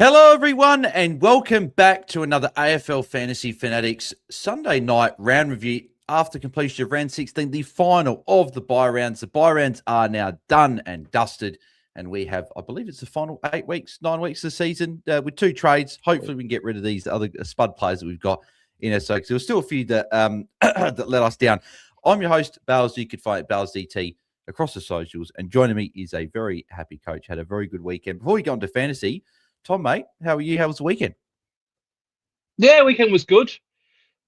Hello, everyone, and welcome back to another AFL Fantasy Fanatics Sunday night round review after completion of round 16, the final of the bye rounds. The bye rounds are now done and dusted, and we have, I believe it's the final 9 weeks of the season with 2 trades. Hopefully, we can get rid of these other spud players that we've got in our side. There were still a few that that let us down. I'm your host, BAILSDT. You can find BAILSDT across the socials, and joining me is a very happy coach. Had a very good weekend. Before we go into fantasy, Tom, mate, how are you? How was the weekend? Yeah, weekend was good.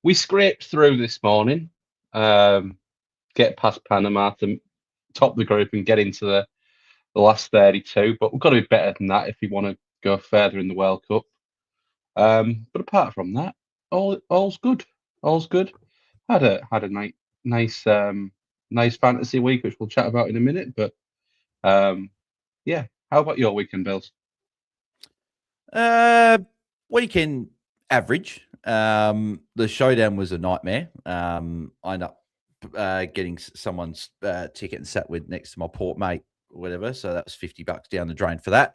We scraped through this morning, get past Panama to top the group and get into the last 32. But we've got to be better than that if we want to go further in the World Cup. But apart from that, all's good. All's good. Had a nice fantasy week, which we'll chat about in a minute. But yeah, how about your weekend, Bills? Weekend average. The showdown was a nightmare. I ended up getting someone's ticket and sat with next to my port mate or whatever. So that was $50 down the drain for that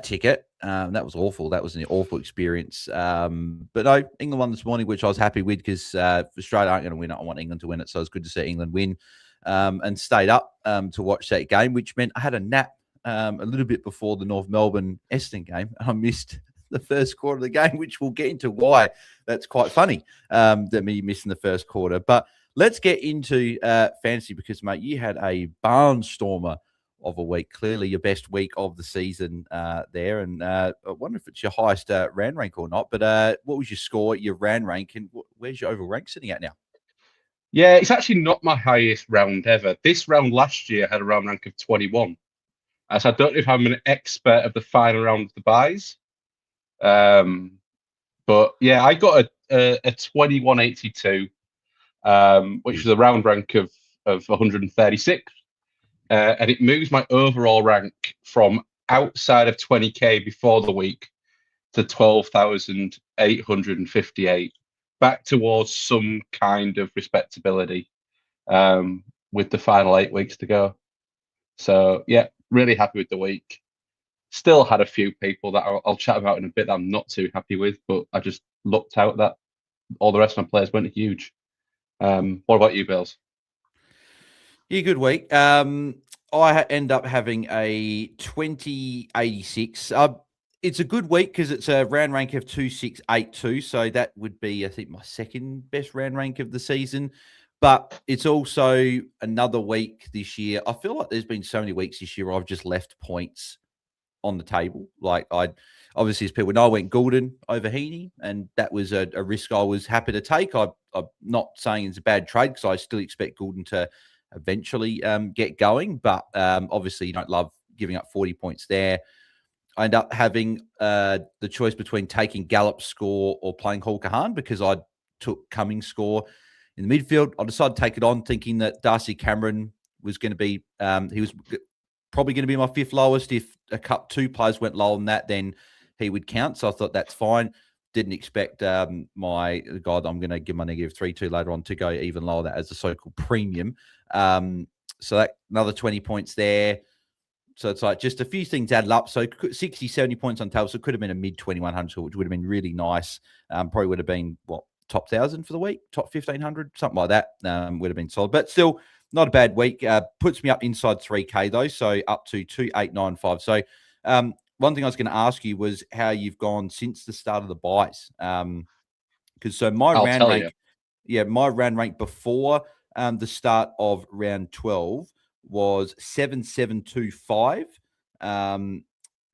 ticket. That was awful. That was an awful experience. But no, England won this morning, which I was happy with because Australia aren't going to win it. I want England to win it. So it was good to see England win and stayed up to watch that game, which meant I had a nap a little bit before the North Melbourne Essendon game. I missed the first quarter of the game, which we'll get into why that's quite funny that me missing the first quarter. But let's get into fantasy because, mate, you had a barnstormer of a week. Clearly your best week of the season there. And I wonder if it's your highest round rank or not. But what was your score, your round rank, and where's your overall rank sitting at now? Yeah, it's actually not my highest round ever. This round last year had a round rank of 21. So I don't know if I'm an expert of the final round of the buys. But yeah, I got a 2182, which is a round rank of 136. And it moves my overall rank from outside of 20k before the week to 12,858, back towards some kind of respectability with the final 8 weeks to go. So yeah, really happy with the week. Still had a few people that I'll chat about in a bit that I'm not too happy with, but I just looked out that all the rest of my players went huge. What about you, Bills? Yeah, good week. I end up having a 2086. It's a good week because it's a round rank of 2682. So that would be, I think, my second best round rank of the season. But it's also another week this year. I feel like there's been so many weeks this year where I've just left points on the table. Like obviously as people know, I went Goulden over Heaney, and that was a risk I was happy to take. I'm not saying it's a bad trade because I still expect Goulden to eventually get going, but obviously you don't love giving up 40 points there. I end up having the choice between taking Gallup's score or playing Hall-Kahan because I took Cummings' score in the midfield. I decided to take it on thinking that Darcy Cameron was going to be, he was probably going to be my fifth lowest. If two players went lower than that, then he would count. So I thought that's fine. Didn't expect the guy that I'm going to give my -3 to later on to go even lower, that as a so-called premium. So that another 20 points there. So it's like just a few things added up. So 60, 70 points on table. So it could have been a mid-2100, which would have been really nice. Probably would have been, top 1,000 for the week, top 1,500, something like that. Would have been solid. But still, not a bad week. Puts me up inside 3K, though, so up to 2,895. So one thing I was going to ask you was how you've gone since the start of the buys. Because my round rank before the start of round 12 was 7,725.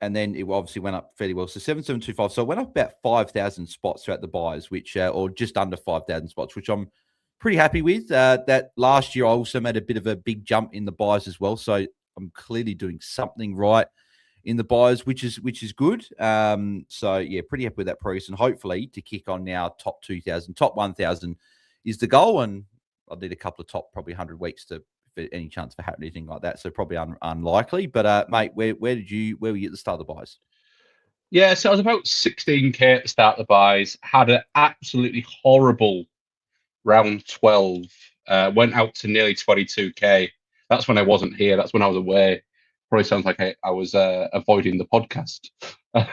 And then it obviously went up fairly well. So 7,725. So it went up about 5,000 spots throughout the buys, which or just under 5,000 spots, which I'm pretty happy with. That last year I also made a bit of a big jump in the buys as well. So I'm clearly doing something right in the buys, which is good. So yeah, pretty happy with that progress, and hopefully to kick on now, top 2,000, top 1,000 is the goal, and I need a couple of top probably 100 weeks to for any chance for happening anything like that. So probably unlikely. But mate, where were you at the start of the buys? Yeah, so I was about 16k at the start of the buys. Had an absolutely horrible round 12. Went out to nearly 22k. That's when I wasn't here. That's when I was away. probably sounds like I was avoiding the podcast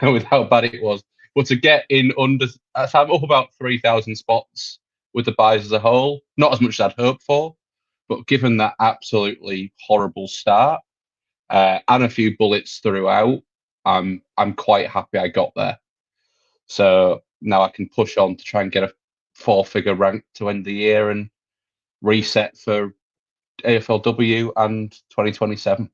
with how bad it was. But to get in under, so I'm up about 3,000 spots with the buys as a whole. Not as much as I'd hoped for, but given that absolutely horrible start and a few bullets throughout, I'm quite happy I got there. So now I can push on to try and get a 4-figure rank to end the year and reset for AFLW and 2027.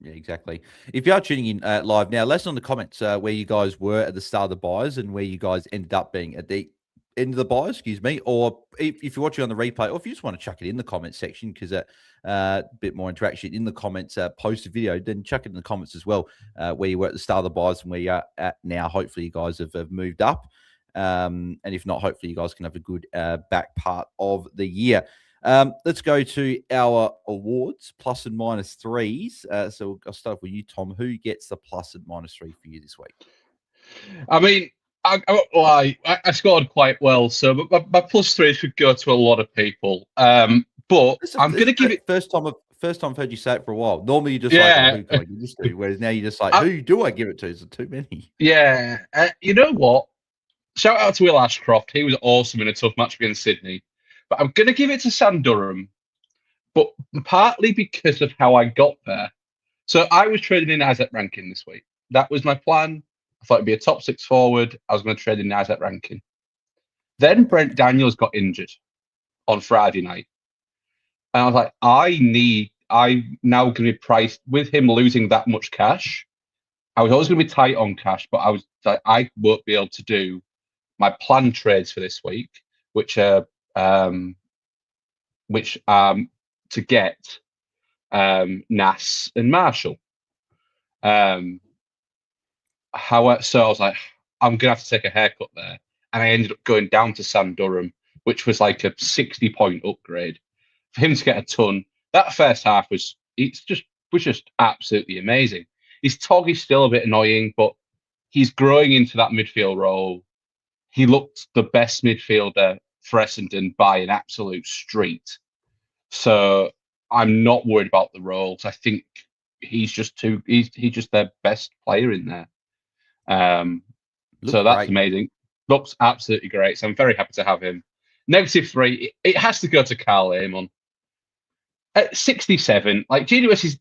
Yeah, exactly. If you are tuning in live now, let us know in the comments where you guys were at the start of the buys and where you guys ended up being at the end of the buys, or if you're watching on the replay, or if you just want to chuck it in the comments section, because a bit more interaction in the comments post the video, then chuck it in the comments as well, where you were at the start of the buys and where you're at now. Hopefully you guys have moved up. And if not, hopefully you guys can have a good back part of the year. Let's go to our awards, plus and minus threes. So I'll start with you, Tom. Who gets the plus and minus 3 for you this week? I mean, I scored quite well, so my plus 3 should go to a lot of people. But I'm going to give it first time I've heard you say it for a while. Normally you just who can I give this to? Whereas now you're just like, who do I give it to? Is it too many? Yeah, you know what? Shout out to Will Ashcroft. He was awesome in a tough match against Sydney. But I'm going to give it to Sam Durham, but partly because of how I got there. So I was trading in Isaac Rankin this week. That was my plan. I thought it'd be a top 6 forward. I was going to trade in Isaac Rankin. Then Brent Daniels got injured on Friday night. And I was like, I'm now going to be priced with him losing that much cash. I was always going to be tight on cash, but I was like, I won't be able to do my planned trades for this week, which are to get Nas and Marshall. However, so I was like, I'm gonna have to take a haircut there, and I ended up going down to Sam Durham, which was like a 60-point upgrade for him to get a ton. That first half was just absolutely amazing. His tog is still a bit annoying, but he's growing into that midfield role. He looked the best midfielder for Essendon by an absolute street. So I'm not worried about the roles. I think he's just their best player in there. So that's great. Amazing. Looks absolutely great. So I'm very happy to have him. -3, it has to go to Carl Amon. At 67, like GWS is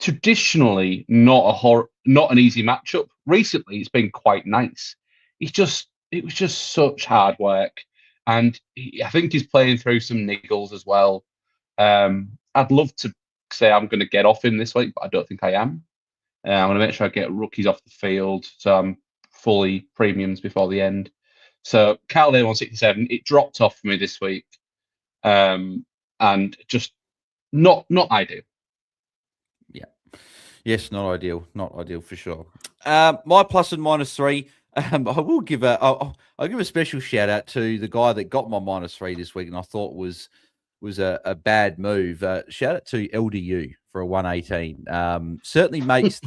traditionally not an easy matchup. Recently, it's been quite nice. It was just such hard work, and I think he's playing through some niggles as well. I'd love to say I'm going to get off him this week, but I don't think I am. I'm going to make sure I get rookies off the field, so I'm fully premiums before the end. So Carl Amon 167, it dropped off for me this week, and just not ideal. Yeah, yes, not ideal for sure. My plus and minus 3. I will give I'll give a special shout out to the guy that got my -3 this week, and I thought was a bad move. Shout out to LDU for a 118. Certainly makes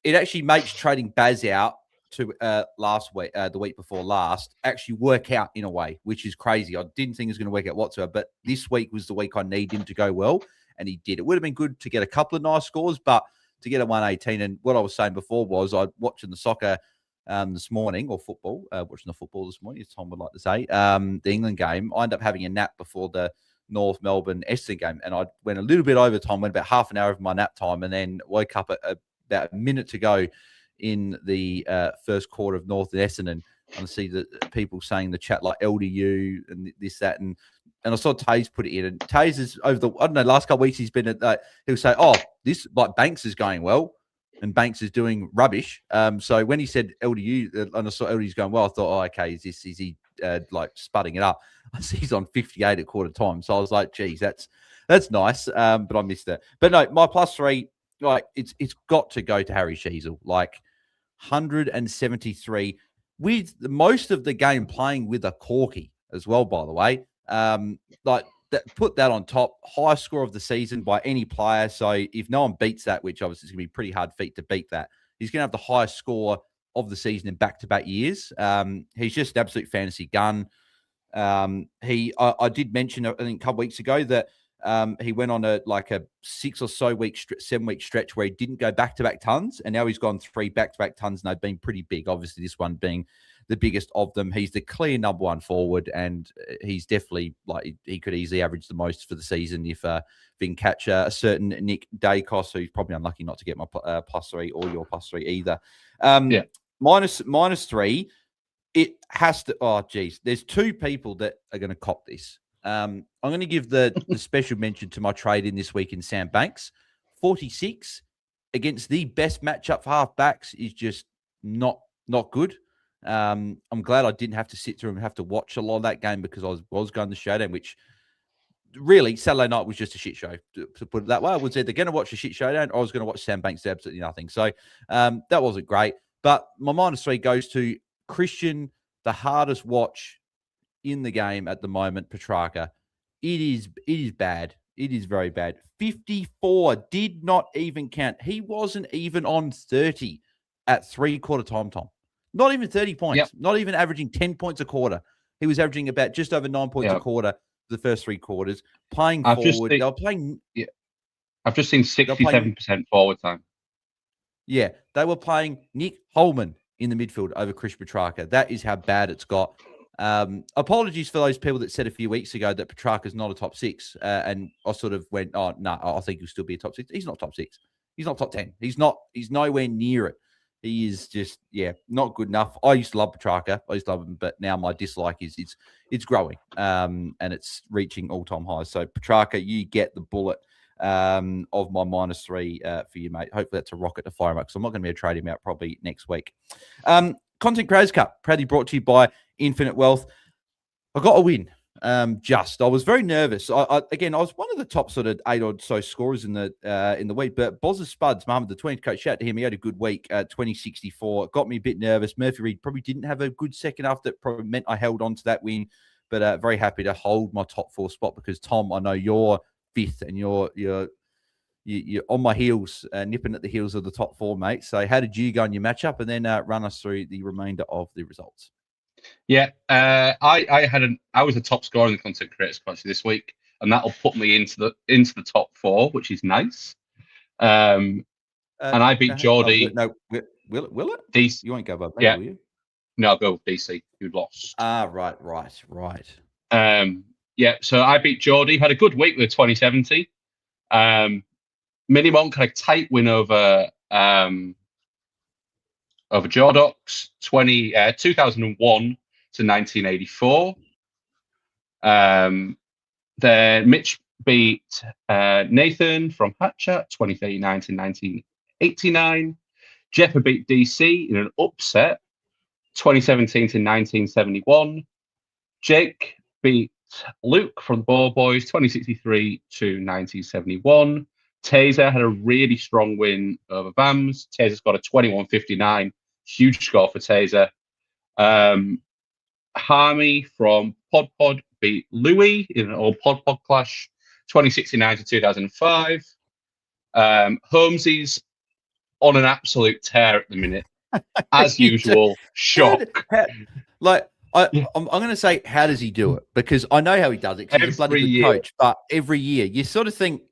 it actually makes trading Baz out to last week, the week before last, actually work out in a way, which is crazy. I didn't think it was going to work out whatsoever, but this week was the week I need him to go well, and he did. It would have been good to get a couple of nice scores, but to get a 118, and what I was saying before was I watching the soccer this morning, or football, watching the football this morning, as Tom would like to say, the England game. I ended up having a nap before the North Melbourne Essendon game, and I went a little bit over time, went about half an hour of my nap time, and then woke up at about a minute to go in the first quarter of North and Essendon, and I see the people saying in the chat like LDU and this, that, and I saw Taezer put it in, and Taezer's over the, I don't know, last couple of weeks he's been at, he'll say, oh, this, like, Banks is going well, and Banks is doing rubbish. So when he said LDU, and I saw LDU's going well, I thought, oh, okay, is he like sputting it up? I see he's on 58 at quarter time. So I was like, geez, that's nice. But I missed that. But no, my +3, like, it's got to go to Harry Sheezel. Like, 173 with most of the game playing with a corky as well, by the way. Like, put that on top. Highest score of the season by any player. So if no one beats that, which obviously is going to be a pretty hard feat to beat that, he's going to have the highest score of the season in back-to-back years. He's just an absolute fantasy gun. I did mention, I think, a couple weeks ago that He went on a 6 or so week, 7 week stretch where he didn't go back-to-back tons, and now he's gone 3 back-to-back tons, and they've been pretty big. Obviously, this one being the biggest of them. He's the clear number one forward, and he's definitely he could easily average the most for the season if we can catch a certain Nick Dacos, who's probably unlucky not to get my +3 or your +3 either. -3. It has to. Oh, geez. There's 2 people that are going to cop this. I'm going to give the special mention to my trade in this week in Sam Banks. 46 against the best matchup for half-backs is just not good. I'm glad I didn't have to sit through and have to watch a lot of that game because I was going to Showdown, which really Saturday night was just a shit show, to put it that way. I was either going to watch a shit Showdown or I was going to watch Sam Banks do absolutely nothing. So that wasn't great. But my -3 goes to Christian, the hardest watch in the game at the moment, Petrarca. It is bad. It is very bad. 54 did not even count. He wasn't even on 30 at 3/4 time, Tom. Not even 30 points. Yep. Not even averaging 10 points a quarter. He was averaging about just over 9 points a quarter for the first 3 quarters. Playing forward. They were playing. Yeah. I've just seen 67% forward time. Yeah. They were playing Nick Holman in the midfield over Chris Petrarca. That is how bad it's got. Apologies for those people that said a few weeks ago that Petrarca's not a top 6. And I sort of went, oh, no, I think he'll still be a top 6. He's not top 6. He's not top 10. He's nowhere near it. He is just, not good enough. I used to love Petrarca. I used to love him, but now my dislike is it's growing, and it's reaching all-time highs. So Petrarca, you get the bullet of my -3 for you, mate. Hopefully that's a rocket to fire him up, because I'm not going to be able to trade him out probably next week. Content Creators Cup, proudly brought to you by Infinite Wealth. I got a win. I was very nervous. I was one of the top sort of 8 or so scorers in the week, but Boz's Spuds, Mohammed, the 20 coach, shout out to him. He had a good week, 2064. It got me a bit nervous. Murphy Reed probably didn't have a good second half. That probably meant I held on to that win, but very happy to hold my top 4 spot, because Tom, I know you're 5th and you're on my heels, nipping at the heels of the top 4, mate. So how did you go in your matchup, and then run us through the remainder of the results? Yeah, I was the top scorer in the Content Creators Clash this week, and that'll put me into the top 4, which is nice. And I beat Jordy. No, will it? DC, you won't go above that, will you? No, I'll go with DC, who lost. Right. So I beat Jordy, had a good week with 2070. Mini Monk had a tight win over Jordox, 2001 to 1984. Then Mitch beat Nathan from Hatchat, 2039 to 1989. Jeff beat DC in an upset, 2017 to 1971. Jake beat Luke from the Ball Boys, 2063 to 1971. Taezer had a really strong win over Vams. Taezer's got a 21.59. Huge score for Taezer. Harmy from Pod beat Louis in an old Pod clash, 2069 to 2005. Holmesy's on an absolute tear at the minute. As usual, shock. I'm going to say, how does he do it? Because I know how he does it, because he's a bloody good coach. But every year, you sort of think,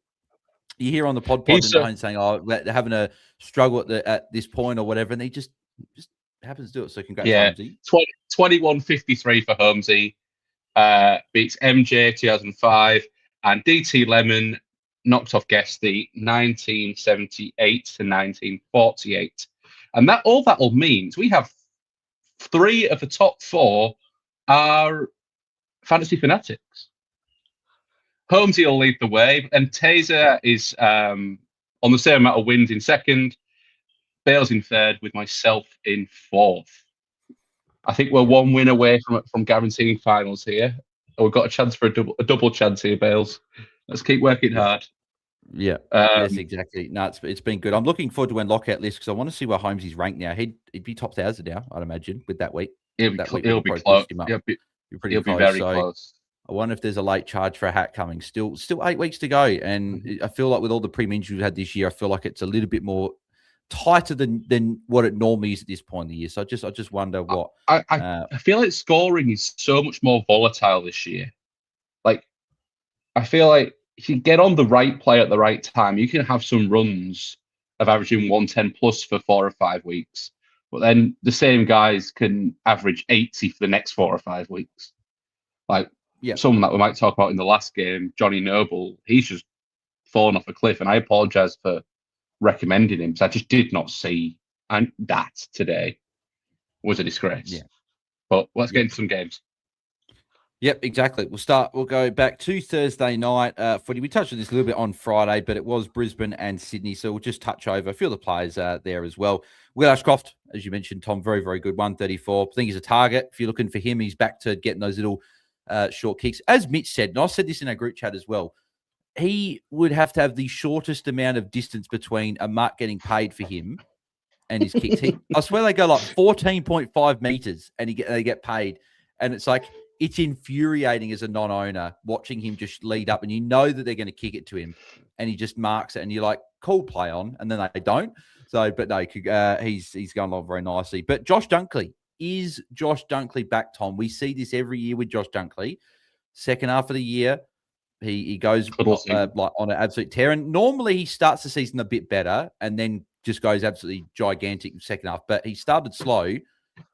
you hear on the pod saying, "Oh, they're having a struggle at this point or whatever," and he just happens to do it. So congrats, Holmesy. 21.53 for Holmesy. Beats MJ 2005, and DT Lemon knocked off Guesty 1978 to 1948. And that means we have 3 of the top 4 are Fantasy Fanatics. Holmesy will lead the way, and Taezer is on the same amount of wins in second. Bales in third, with myself in 4th. I think we're 1 win away from guaranteeing finals here. We've got a chance for a double chance here, Bales. Let's keep working hard. Yeah, yes, exactly. No, it's been good. I'm looking forward to when lockout list, because I want to see where Holmesy's ranked now. He'd be top 1,000 now, I'd imagine, with that week. He'll be close. He'll be very close. I wonder if there's a late charge for a hat coming. Still 8 weeks to go, and I feel like with all the pre-injuries we've had this year, I feel like it's a little bit more tighter than what it normally is at this point in the year. So I just wonder what. I feel like scoring is so much more volatile this year. Like, I feel like if you get on the right play at the right time, you can have some runs of averaging 110 plus for 4 or 5 weeks. But then the same guys can average 80 for the next 4 or 5 weeks. Like someone that we might talk about in the last game, Johnny Noble, he's just fallen off a cliff. And I apologize for recommending him because I just did not see that today. It was a disgrace. Yeah. But let's get into some games. Yep, exactly. We'll go back to Thursday night footy. We touched on this a little bit on Friday, but it was Brisbane and Sydney. So we'll just touch over a few of the players there as well. Will Ashcroft, as you mentioned, Tom, very, very good. 134. I think he's a target. If you're looking for him, he's back to getting those little short kicks. As Mitch said, and I said this in our group chat as well, he would have to have the shortest amount of distance between a mark getting paid for him and his kicks. I swear they go like 14.5 meters and they get paid. And it's like, it's infuriating as a non-owner watching him just lead up and you know that they're going to kick it to him and he just marks it and you're like, cool, play on. And then they don't. So, but no, he's going along very nicely. But Josh Dunkley, is Josh Dunkley back, Tom? We see this every year with Josh Dunkley. Second half of the year, he goes like on an absolute tear. And normally he starts the season a bit better and then just goes absolutely gigantic in the second half. But he started slow.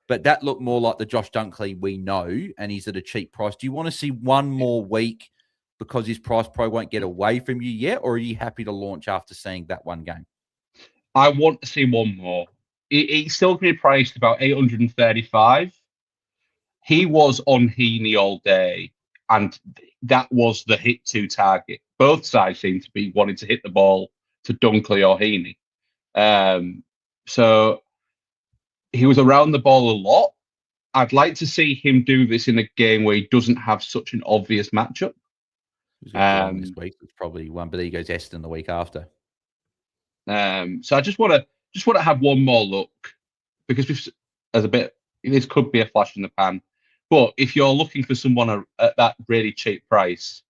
But that looked more like the Josh Dunkley we know, and he's at a cheap price. Do you want to see one more week because his price probably won't get away from you yet, or are you happy to launch after seeing that one game? I want to see one more. It's still going to be priced about 835. He was on Heaney all day, and that was the hit to target. Both sides seem to be wanting to hit the ball to Dunkley or Heaney. So he was around the ball a lot. I'd like to see him do this in a game where he doesn't have such an obvious matchup. This week it's probably one, but then he goes Eston the week after. So I just want to have one more look because this could be a flash in the pan. But if you're looking for someone at that really cheap price,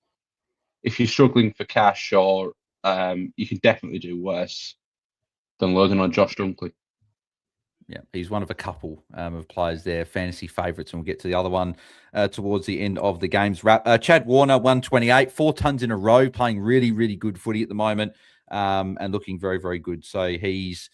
if you're struggling for cash, or you can definitely do worse than loading on Josh Dunkley. Yeah, he's one of a couple of players there, fantasy favourites, and we'll get to the other one towards the end of the game's wrap. Chad Warner, 128, 4 tons in a row, playing really, really good footy at the moment and looking very, very good. So he's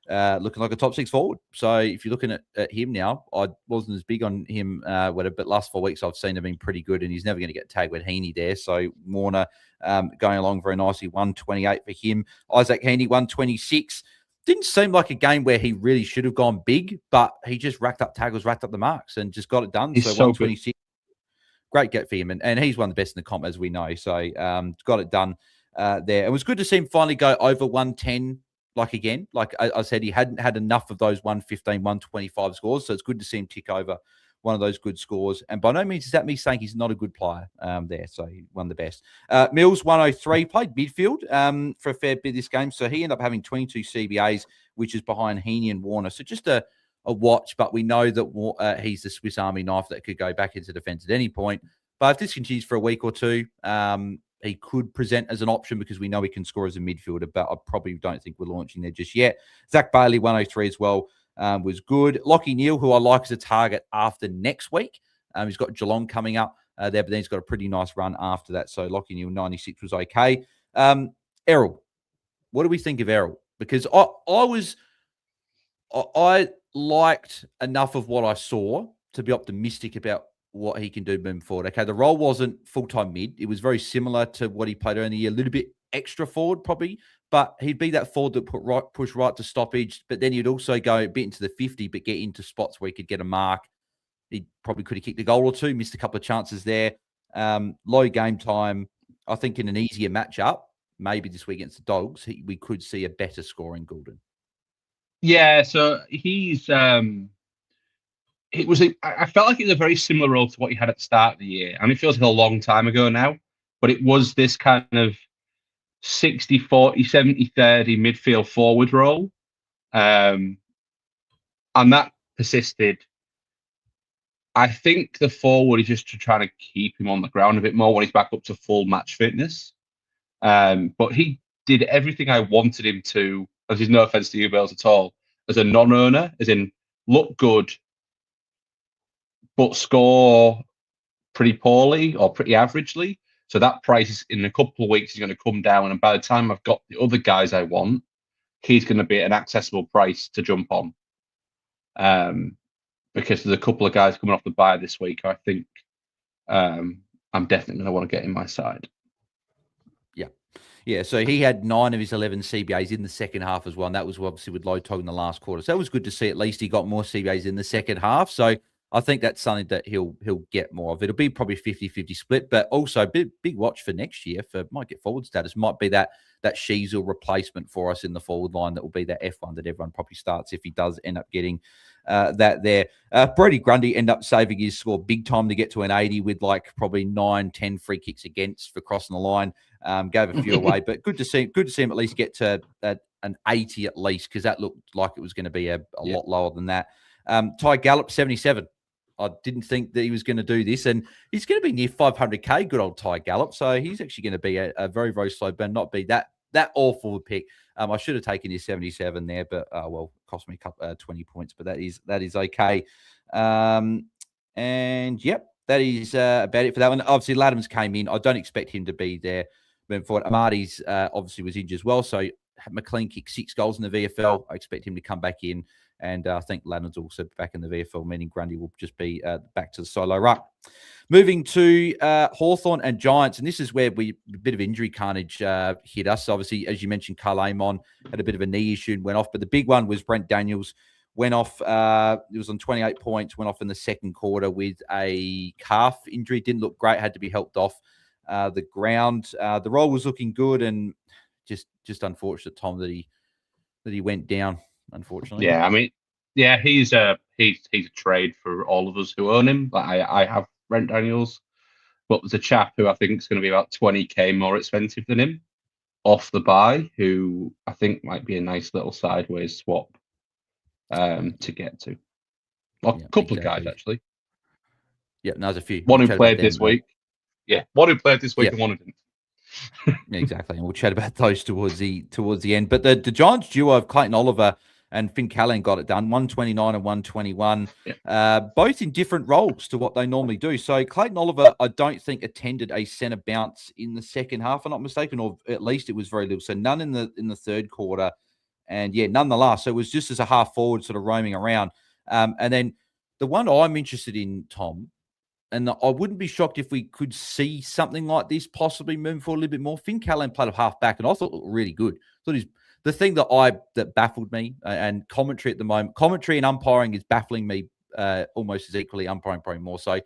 looking like a top 6 forward. So if you're looking at him now, I wasn't as big on him, but last 4 weeks I've seen him being pretty good, and he's never going to get tagged with Heaney there. So Warner going along very nicely, 128 for him. Isaac Heaney, 126. Didn't seem like a game where he really should have gone big, but he just racked up tackles, racked up the marks, and just got it done. He's so 126, good. Great get for him. And he's one of the best in the comp, as we know. So got it done there. It was good to see him finally go over 110, again. Like I said, he hadn't had enough of those 115, 125 scores. So it's good to see him tick over one of those good scores. And by no means is that me saying he's not a good player there. So he won the best. Mills, 103, played midfield for a fair bit of this game. So he ended up having 22 CBAs, which is behind Heaney and Warner. So just a watch, but we know that he's the Swiss Army knife that could go back into defence at any point. But if this continues for a week or two, he could present as an option because we know he can score as a midfielder, but I probably don't think we're launching there just yet. Zach Bailey, 103 as well. Was good. Lockie Neal, who I like as a target after next week. He's got Geelong coming up there, but then he's got a pretty nice run after that. So Lockie Neal, 96 was okay. Errol, what do we think of Errol? Because I liked enough of what I saw to be optimistic about what he can do moving forward. Okay, the role wasn't full-time mid. It was very similar to what he played earlier in the year, a little bit extra forward probably, but he'd be that forward that push right to stoppage, but then he'd also go a bit into the 50, but get into spots where he could get a mark. He probably could have kicked a goal or two, missed a couple of chances there. Low game time. I think in an easier matchup, maybe this week against the Dogs, we could see a better score in Goulden. Yeah, so he's... I felt like it was a very similar role to what he had at the start of the year. And it feels like a long time ago now, but it was this kind of 60-40, 70-30 midfield forward role. And that persisted. I think the forward is just to try to keep him on the ground a bit more when he's back up to full match fitness. But he did everything I wanted him to, as is no offense to you, Bales, at all, as a non-owner, as in look good, but score pretty poorly or pretty averagely. So that price is, in a couple of weeks is going to come down, and by the time I've got the other guys I want, he's going to be at an accessible price to jump on. Because there's a couple of guys coming off the bye this week, I think I'm definitely going to want to get in my side. Yeah, so he had 9 of his 11 CBAs in the second half as well, and that was obviously with low tog in the last quarter. So that was good to see. At least he got more CBAs in the second half. So I think that's something that he'll get more of. It'll be probably 50-50 split, but also big watch for next year for might get forward status. Might be that Sheasel replacement for us in the forward line. That will be that F1 that everyone probably starts if he does end up getting that there. Brody Grundy ended up saving his score big time to get to an 80 with like probably 9-10 free kicks against for crossing the line. Gave a few away, but good to see him at least get to an 80 at least, because that looked like it was going to be a lot lower than that. Ty Gallop, 77. I didn't think that he was going to do this, and he's going to be near 500k. Good old Ty Gallop. So he's actually going to be a very, very slow burn, not be that awful a pick. I should have taken his 77 there, but well, cost me a couple 20 points, but that is okay. And yep, that is about it for that one. Obviously, Laddams came in. I don't expect him to be there moving forward. Amati's obviously was injured as well, so McLean kicked 6 goals in the VFL. I expect him to come back in, and I think Laddams also back in the VFL, meaning Grundy will just be back to the solo ruck. Moving to Hawthorn and Giants, and this is where a bit of injury carnage hit us. Obviously, as you mentioned, Carl Amon had a bit of a knee issue and went off, but the big one was Brent Daniels. Went off, it was on 28 points, went off in the second quarter with a calf injury. Didn't look great, had to be helped off the ground. The role was looking good, and just unfortunate, Tom, that he went down, unfortunately. Yeah, I mean, yeah, he's a trade for all of us who own him. Like I have Brent Daniels, but there's a chap who I think is going to be about 20k more expensive than him off the buy, who I think might be a nice little sideways swap to get to. Well, a couple of guys actually. Yeah, there's a few. One who played this week. Yeah, one who played this week and one who didn't. Exactly, and we'll chat about those towards the end. But the Giants duo of Clayton Oliver and Finn Callahan got it done, 129 and 121, both in different roles to what they normally do. So Clayton Oliver, I don't think attended a centre bounce in the second half, if I'm not mistaken, or at least it was very little. So none in the third quarter, and none the last. So it was just as a half forward, sort of roaming around. And then the one I'm interested in, Tom, and I wouldn't be shocked if we could see something like this possibly moving forward a little bit more. Finn Callahan played a half back, and I thought it looked really good. I thought the thing that baffled me, and commentary at the moment, commentary and umpiring is baffling me almost as equally, umpiring probably more so.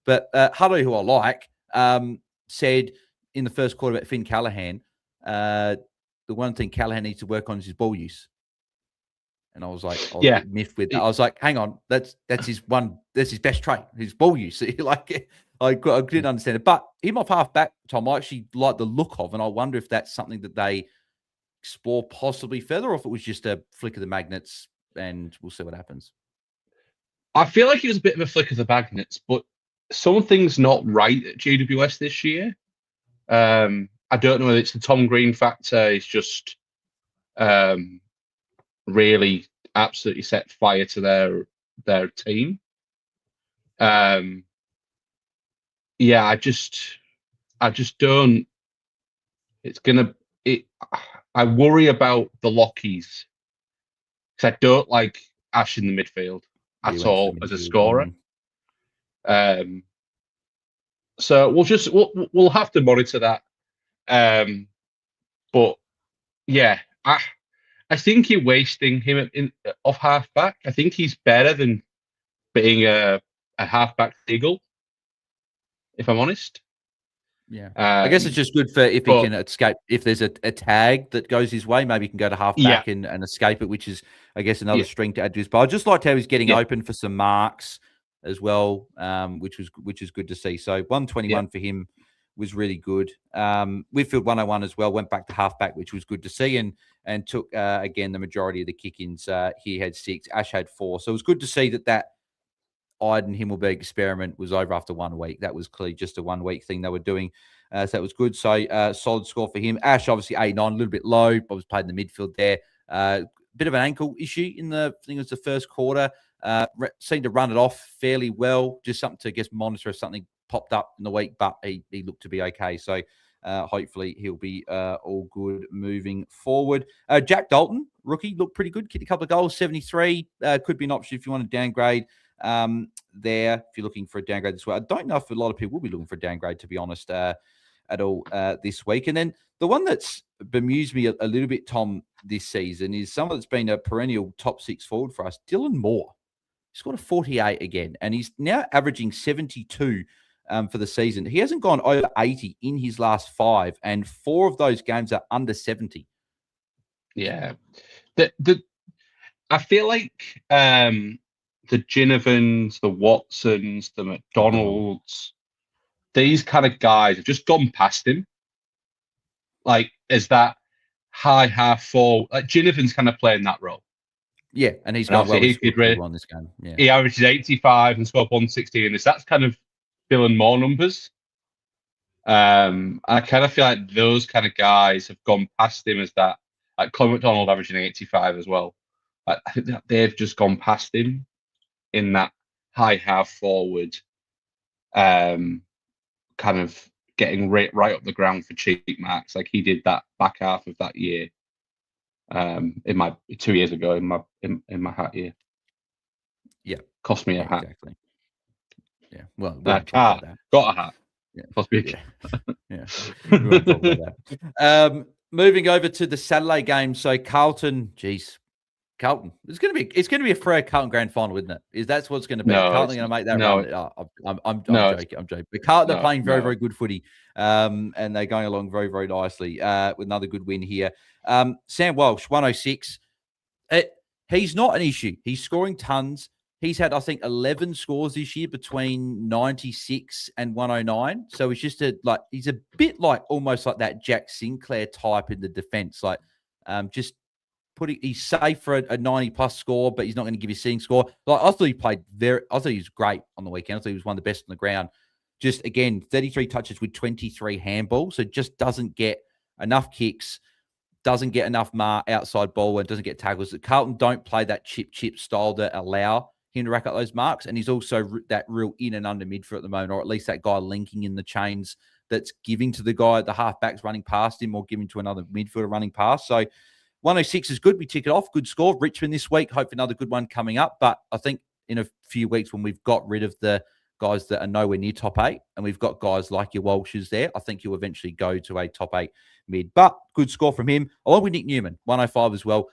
But Hutto, who I like, said in the first quarter about Finn Callahan, the one thing Callahan needs to work on is his ball use. And I was like, a bit miffed with that. I was like, hang on, that's his best trait, his ball use. Like, I didn't understand it. But him off half back, Tom, I actually like the look of, and I wonder if that's something that they explore possibly further, or if it was just a flick of the magnets, and we'll see what happens. I feel like it was a bit of a flick of the magnets, but something's not right at GWS this year. I don't know whether it's the Tom Green factor. It's just really absolutely set fire to their team. I just don't. I worry about the Lockies because I don't like Ash in the midfield at all as a scorer. So we'll have to monitor that. But yeah, I think you're wasting him off halfback. I think he's better than being a halfback eagle, if I'm honest. Yeah, I guess it's just good for if he can escape. If there's a tag that goes his way, maybe he can go to halfback and escape it, which is, I guess, another string to add to his. But I just liked how he's getting open for some marks as well, which is good to see. So 121 for him was really good. Whitfield 101 as well, went back to halfback, which was good to see, and took again the majority of the kick-ins. He had 6, Ash had 4, so it was good to see that Iden Himmelberg experiment was over after 1 week. That was clearly just a 1 week thing they were doing. So that was good. So solid score for him. Ash, obviously 89, a little bit low, but was played in the midfield there. Bit of an ankle issue in I think it was the first quarter. Seemed to run it off fairly well. Just something to, I guess, monitor if something popped up in the week, but he looked to be okay. So hopefully he'll be all good moving forward. Jack Dalton, rookie, looked pretty good. Kicked a couple of goals, 73. Could be an option if you want to downgrade there, if you're looking for a downgrade this week. I don't know if a lot of people will be looking for a downgrade, to be honest, at all this week. And then the one that's bemused me a little bit, Tom, this season is someone that's been a perennial top 6 forward for us, Dylan Moore. He scored a 48 again, and he's now averaging 72 for the season. He hasn't gone over 80 in his last 5, and 4 of those games are under 70. Yeah. I feel like the Ginovans, the Watsons, the McDonalds, these kind of guys have just gone past him. Like, is that high half forward? Like, Ginovan's kind of playing that role. Yeah, and he's got well on this game. Yeah. He averages 85 and scored 160 in this. That's kind of Dylan Moore numbers. I kind of feel like those kind of guys have gone past him as that. Like Conor McDonald averaging 85 as well. I think that they've just gone past him in that high half forward, kind of getting right up the ground for cheap marks, like he did that back half of that year. In my 2 years ago, in my hat year. Yeah, cost me a hat. Exactly. Yeah, well, got a hat. Yeah, cost me. Yeah. We won't talk about that. Moving over to the Saturday game, so Carlton. It's going to be a Freo Carlton grand final, isn't it? That's what's going to be. No, Carlton going to make that run. Oh, I'm no, joking. I'm joking. But Carlton are playing very good footy, and they're going along very, very nicely with another good win here. Sam Walsh, 106. He's not an issue. He's scoring tons. He's had, I think, 11 scores this year between 96 and 109. So he's just he's a bit like almost like that Jack Sinclair type in the defense. Like, just he's safe for a 90-plus score, but he's not going to give you a sitting score. Like, I thought he was great on the weekend. I thought he was one of the best on the ground. Just, again, 33 touches with 23 handballs. So just doesn't get enough kicks, doesn't get enough outside ball, and doesn't get tackles. Carlton don't play that chip style that allow him to rack up those marks. And he's also that real in and under midfield at the moment, or at least that guy linking in the chains that's giving to the guy, the halfbacks running past him, or giving to another midfielder running past. So 106 is good. We tick it off. Good score. Richmond this week. Hope another good one coming up. But I think in a few weeks, when we've got rid of the guys that are nowhere near top 8, and we've got guys like your Walshes there, I think you'll eventually go to a top 8 mid. But good score from him, along with Nick Newman, 105 as well.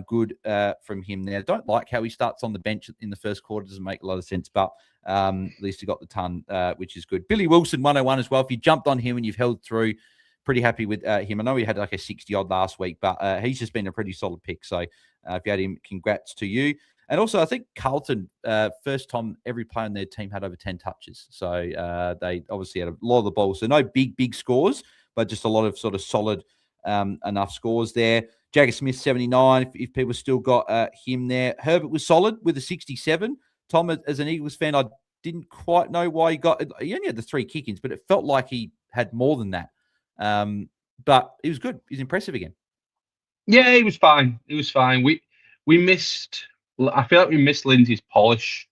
Good from him there. Don't like how he starts on the bench in the first quarter. Doesn't make a lot of sense, but at least he got the ton, which is good. Billy Wilson, 101 as well. If you jumped on him and you've held through, pretty happy with him. I know he had like a 60-odd last week, but he's just been a pretty solid pick. So if you had him, congrats to you. And also, I think Carlton, first time every player on their team had over 10 touches. So they obviously had a lot of the balls. So no big scores, but just a lot of sort of solid enough scores there. Jagger Smith, 79, if people still got him there. Herbert was solid with a 67. Tom, as an Eagles fan, I didn't quite know why he only had the 3 kick-ins, but it felt like he had more than that. But he was good. He's impressive again. Yeah, he was fine. We missed. I feel like we missed Lindsay's polish.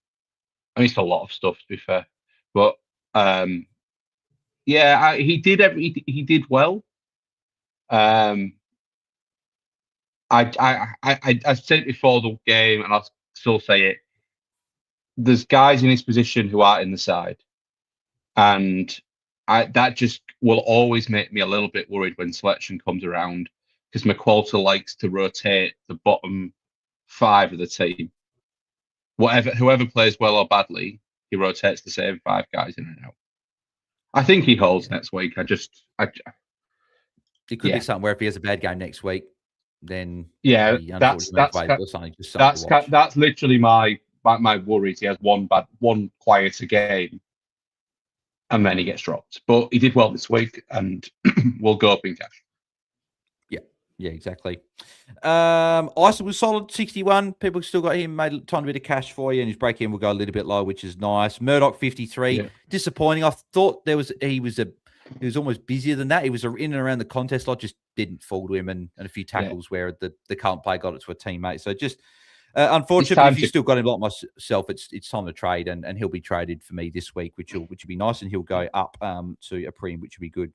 I missed a lot of stuff, to be fair, but yeah, he did well. I said it before the game, and I'll still say it. There's guys in his position who aren't in the side, and that just will always make me a little bit worried when selection comes around, because McQualter likes to rotate the bottom 5 of the team. Whoever plays well or badly, he rotates the same 5 guys in and out. I think he holds next week. It could be something where if he has a bad game next week, then that's literally my worries. He has one quieter game, and then he gets dropped. But he did well this week, and will go up in cash. Yeah, exactly. Isa was solid, 61. People still got him, made a tiny bit of cash for you, and his break-in will go a little bit low, which is nice. Murdoch, 53. Yeah. Disappointing. I thought he was almost busier than that. He was in and around the contest lot, just didn't fall to him, and a few tackles where the current player got it to a teammate. So just Unfortunately, if you've still got him like myself, it's time to trade, and he'll be traded for me this week, which will be nice, and he'll go up to a premium, which will be good.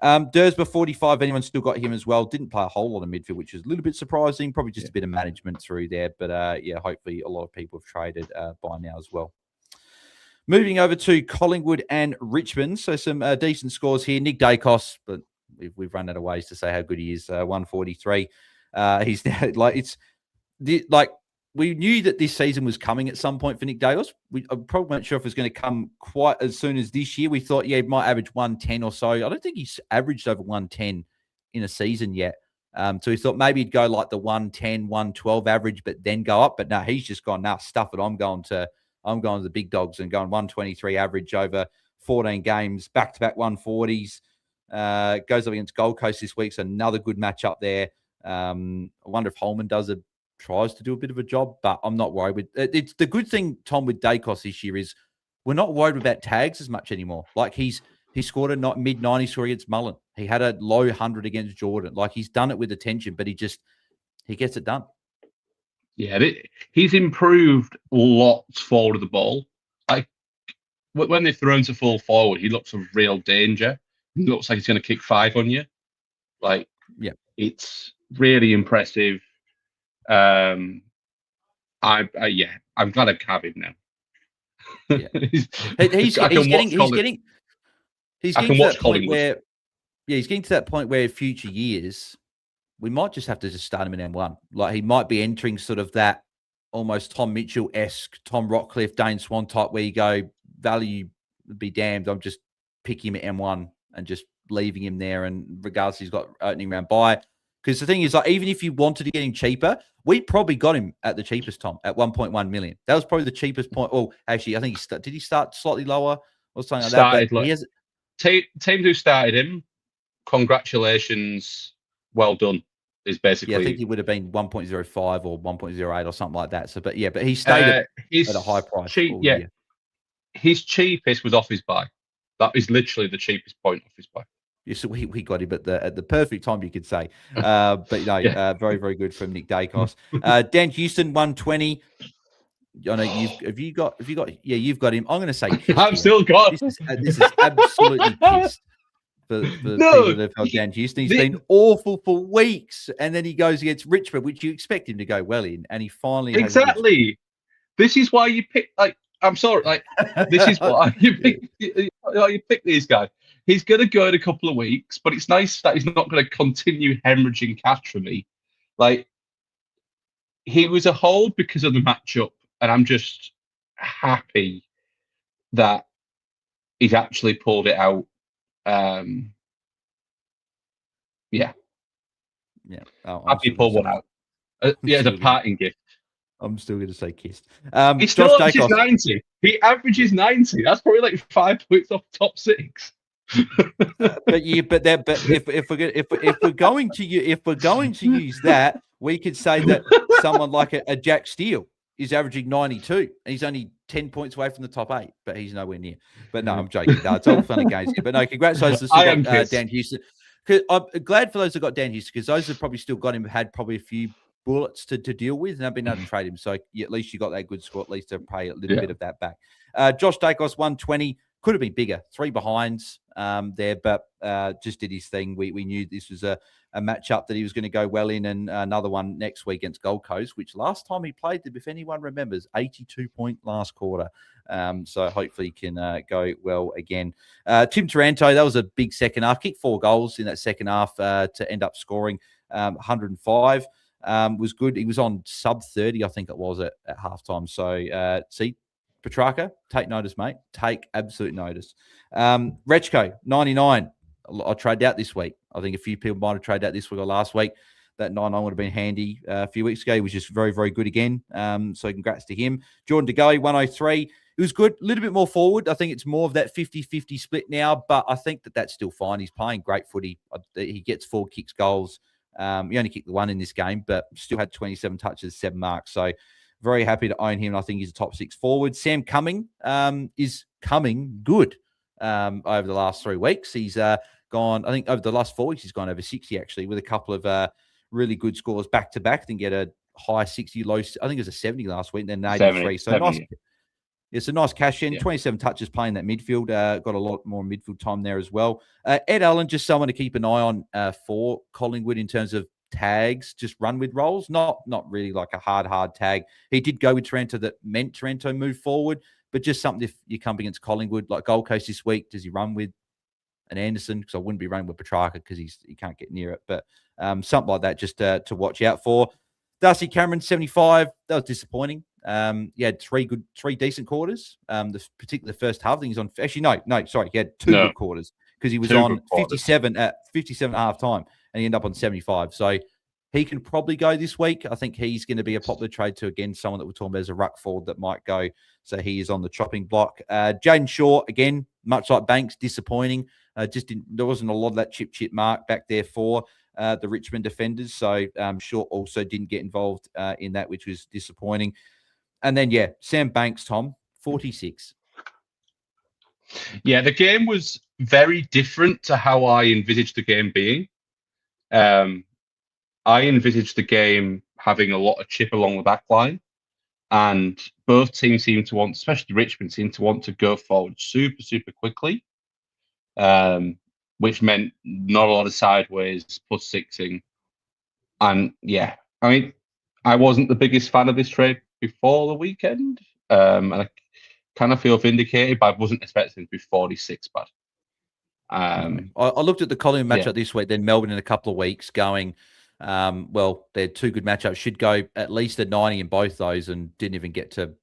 Dersba 45, anyone's still got him as well. Didn't play a whole lot of midfield, which is a little bit surprising. Probably just a bit of management through there. But yeah, hopefully a lot of people have traded by now as well. Moving over to Collingwood and Richmond. So some decent scores here. Nick Dacos, but we've run out of ways to say how good he is. 143. He's now we knew that this season was coming at some point for Nick Dacos. I'm probably not sure if it's going to come quite as soon as this year. We thought, he might average 110 or so. I don't think he's averaged over 110 in a season yet. So we thought maybe he'd go like the 110, 112 average, but then go up. But no, he's just gone, stuff it. I'm going to the big dogs and going 123 average over 14 games, back-to-back 140s. Goes up against Gold Coast this week, so another good match up there. I wonder if Holman tries to do a bit of a job, but I'm not worried with it. It's the good thing, Tom, with Dacos this year is we're not worried about tags as much anymore. Like he scored a mid-90 score against Mullen. He had a low 100 against Jordan. Like he's done it with attention, but he gets it done. Yeah, he's improved lots forward of the ball. Like when they're thrown to full forward, he looks a real danger. He looks like he's going to kick 5 on you. Like, yeah, it's really impressive. I'm glad I have him now. Yeah. he's getting to that point where, he's getting to that point where future years we might just have to just start him in M1. Like he might be entering sort of that almost Tom Mitchell-esque, Tom Rockcliffe, Dane Swan type, where you go, value be damned, I'm just picking him at M1 and just leaving him there, and regardless he's got opening round buy. Because the thing is, like, even if you wanted to get him cheaper, we probably got him at the cheapest, Tom, at 1.1 million. That was probably the cheapest point. Oh, actually, I think did he start slightly lower or something like that? But he has team who started him, congratulations, well done. Is basically. Yeah, I think he would have been 1.05 or 1.08 or something like that. So, but he stayed at a high price. Year. His cheapest was off his buy. That is literally the cheapest point off his buy. Yes, so we got him at the perfect time, you could say. But very, very good from Nick Dacos. Dan Houston 120. I know you've got him. I'm going to say kissed. I've still got. This is absolutely kissed. For people that have held Dan Houston. He's been awful for weeks, and then he goes against Richmond, which you expect him to go well in, and he finally exactly. This is why you pick. Like, I'm sorry. Like, this is why you pick these guys. He's going to go in a couple of weeks, but it's nice that he's not going to continue hemorrhaging cash for me. Like, he was a hold because of the matchup, and I'm just happy that he's actually pulled it out. Happy pull one out. As a parting gift. I'm still going to say kissed. He still averages 90. He averages 90. That's probably like 5 points off top 6. But if we're going to use that, we could say that someone like a Jack Steele is averaging 92, and he's only 10 points away from the top 8, but he's nowhere near. But no, I'm joking. No, it's all fun and games here. But no, congratulations to Dan Houston. I'm glad for those that got Dan Houston, because those that probably still got him had probably a few bullets to deal with, and I've been able to trade him. So at least you got that good score, at least to pay a little bit of that back. Josh Dacos 120, could have been bigger, 3 behinds there, but just did his thing. We knew this was a matchup that he was going to go well in, and another one next week against Gold Coast, which last time he played, if anyone remembers, 82-point last quarter. So hopefully he can go well again. Tim Taranto, that was a big second half. Kicked 4 goals in that second half to end up scoring 105. Was good. He was on sub 30, I think it was at halftime. So see, Petrarca, take notice, mate. Take absolute notice. Rechko, 99. I traded out this week. I think a few people might have traded out this week or last week. That 99 would have been handy a few weeks ago. He was just very, very good again. So congrats to him. Jordan DeGoey, 103. It was good. A little bit more forward. I think it's more of that 50-50 split now, but I think that's still fine. He's playing great footy. He gets 4 kicks, goals. He only kicked the 1 in this game, but still had 27 touches, 7 marks. So very happy to own him. I think he's a top 6 forward. Sam Cumming is coming good over the last 3 weeks. He's gone, I think over the last 4 weeks, he's gone over 60 actually, with a couple of really good scores back to back. I think he had high 60, low, I think it was a 70 last week, then an 83. So 70. nice. It's a nice cash in. Yeah. 27 touches playing that midfield. Got a lot more midfield time there as well. Ed Allen, just someone to keep an eye on for Collingwood in terms of tags, just run with roles. Not really like a hard tag. He did go with Taranto that meant Taranto move forward, but just something if you come against Collingwood, like Gold Coast this week, does he run with an Anderson? Because I wouldn't be running with Petrarca because he can't get near it. But something like that just to watch out for. Darcy Cameron, 75. That was disappointing. He had three decent quarters. Particularly the first half. I think he's on. Actually, no. Sorry, he had two good quarters because he was on 57 at half time, and he ended up on 75. So he can probably go this week. I think he's going to be a popular trade to again someone that we're talking about as a ruck forward that might go. So he is on the chopping block. Jaiden Shaw again, much like Banks, disappointing. There wasn't a lot of that chip mark back there for the Richmond defenders. So Shaw also didn't get involved in that, which was disappointing. And then, Sam Banks, Tom, 46. Yeah, the game was very different to how I envisaged the game being. I envisaged the game having a lot of chip along the back line, and both teams seemed to want, especially Richmond, seemed to want to go forward super, super quickly, which meant not a lot of sideways, +6ing. And yeah, I mean, I wasn't the biggest fan of this trade before the weekend, and I kind of feel vindicated, but I wasn't expecting it to be 46 bad. I looked at the Collingwood matchup this week, then Melbourne in a couple of weeks going, well, they're two good matchups, should go at least a 90 in both those and didn't even get to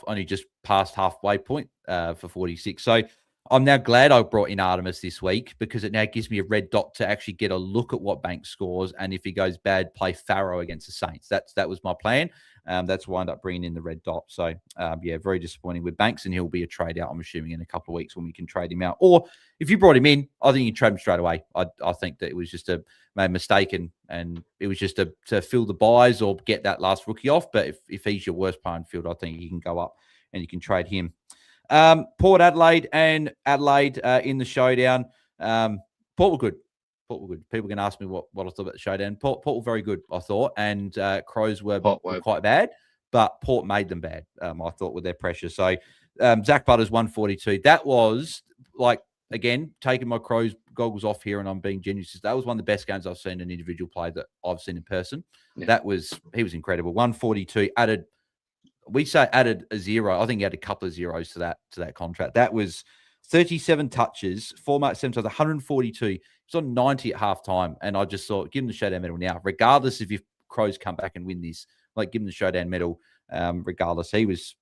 only just past halfway point for 46. So I'm now glad I brought in Artemis this week because it now gives me a red dot to actually get a look at what Banks scores. And if he goes bad, play Farrow against the Saints. That was my plan. That's why I ended up bringing in the red dot. So, very disappointing with Banks, and he'll be a trade out, I'm assuming, in a couple of weeks when we can trade him out. Or if you brought him in, I think you trade him straight away. I think that it was just a mistake and it was just to fill the buys or get that last rookie off. But if he's your worst player in field, I think he can go up and you can trade him. Port Adelaide and Adelaide in the showdown. Port were good. People can ask me what I thought about the showdown. Port were very good, I thought, and Crows were quite bad, but Port made them bad, I thought, with their pressure. So Zach Butters, 142. That was, like, again, taking my Crows goggles off here, and I'm being generous. That was one of the best games I've seen an individual play that I've seen in person. Yeah. He was incredible. 142, added a zero. I think he had a couple of zeros to that contract. That was 37 touches, 4 marks, 7 times, 142. He was on 90 at halftime, and I just thought, give him the showdown medal now, regardless if Crows come back and win this. Like, give him the showdown medal, regardless. He was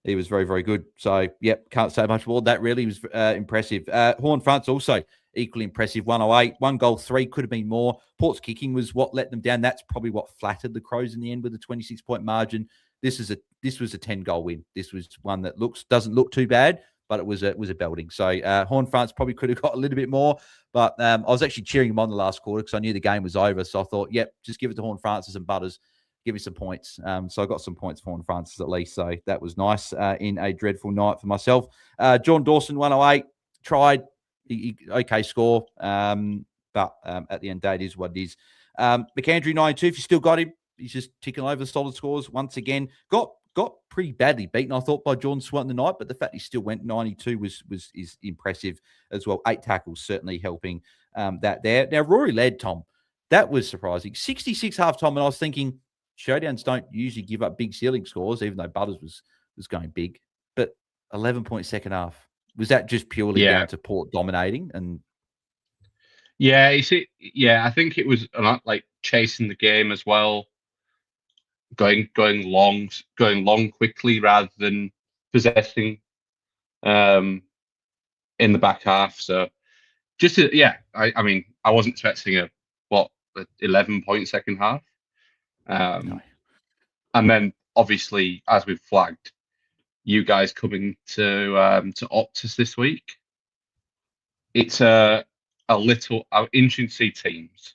very, very good. So, yep, can't say much more. That really was impressive. Horn Fronts also equally impressive. 108, 1 goal, 3, could have been more. Port's kicking was what let them down. That's probably what flattered the Crows in the end with a 26-point margin. This was a 10-goal win. This was one that doesn't look too bad, but it was a belting. So Horn Fronts probably could have got a little bit more, but I was actually cheering him on the last quarter because I knew the game was over. So I thought, yep, just give it to Horn Francis and Butters, give me some points. So I got some points for Horn Francis at least. So that was nice in a dreadful night for myself. John Dawson, 108, tried, okay score, but at the end of the day, it is what it is. McAndrew, 92, if you still got him, he's just ticking over the solid scores once again. Got pretty badly beaten, I thought, by Jordan Swart in the night, but the fact he still went 92 is impressive as well. 8 tackles certainly helping that there. Now, Rory led, Tom. That was surprising. 66 halftime, and I was thinking showdowns don't usually give up big ceiling scores, even though Butters was going big. But 11-point second half. Was that just purely down to Port dominating? And yeah, you see, I think it was like chasing the game as well. Going long quickly rather than possessing in the back half. So just I mean, I wasn't expecting a 11-point second half. No. And then obviously, as we've flagged, you guys coming to Optus this week, it's a little interesting to see teams.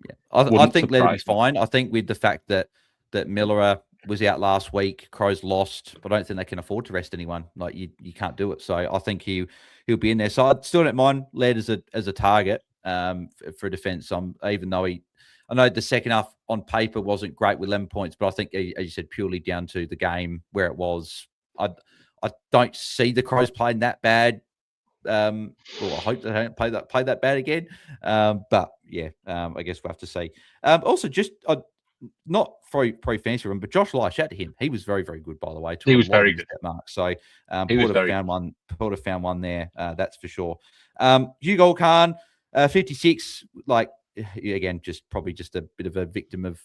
Yeah, I think let it be fine. I think with the fact that Miller was out last week, Crows lost, but I don't think they can afford to rest anyone. Like, you can't do it. So I think he'll be in there. So I still don't mind Laird as a target for defence. Even though I know the second half on paper wasn't great with 11 points, but I think, as you said, purely down to the game where it was. I don't see the Crows playing that bad. Well, I hope they don't play that bad again. But yeah, I guess we'll have to see. Also, just not pro fantasy room, but Josh Lai, shout to him. He was very, very good, by the way. He was very good. Mark. So He was Porter found one there. That's for sure. Hugo Khan, 56. Like again, probably just a bit of a victim of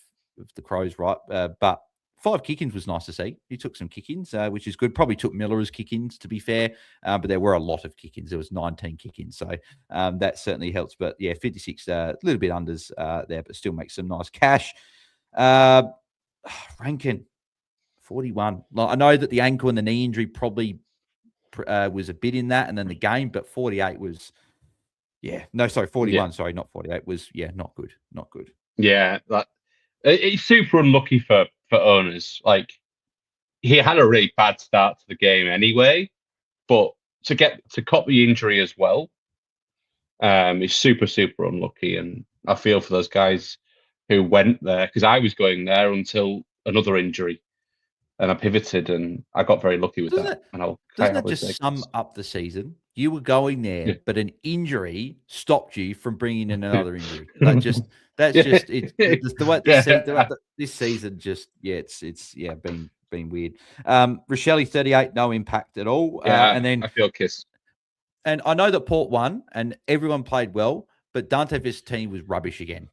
the Crows, right? But 5 kick-ins was nice to see. He took some kick-ins, which is good. Probably took Miller's kick-ins, to be fair. But there were a lot of kick-ins. There was 19 kick-ins. So that certainly helps. But yeah, 56, a little bit unders there, but still makes some nice cash. Rankin, 41. I know that the ankle and the knee injury probably was a bit in that, and then the game, but 48 was, 41. Yeah. Sorry, not 48. Was not good. Not good. Yeah, it's super unlucky for owners. Like, he had a really bad start to the game anyway, but to cop the injury as well, is super, super unlucky. And I feel for those guys who went there, because I was going there until another injury, and I pivoted, and I got very lucky with that. Doesn't that just sum up the season? You were going there, but an injury stopped you from bringing in another injury. This season just it's been weird. Rochelle 38, no impact at all. And then I feel kissed. And I know that Port won, and everyone played well, but Dante Vistini was rubbish again.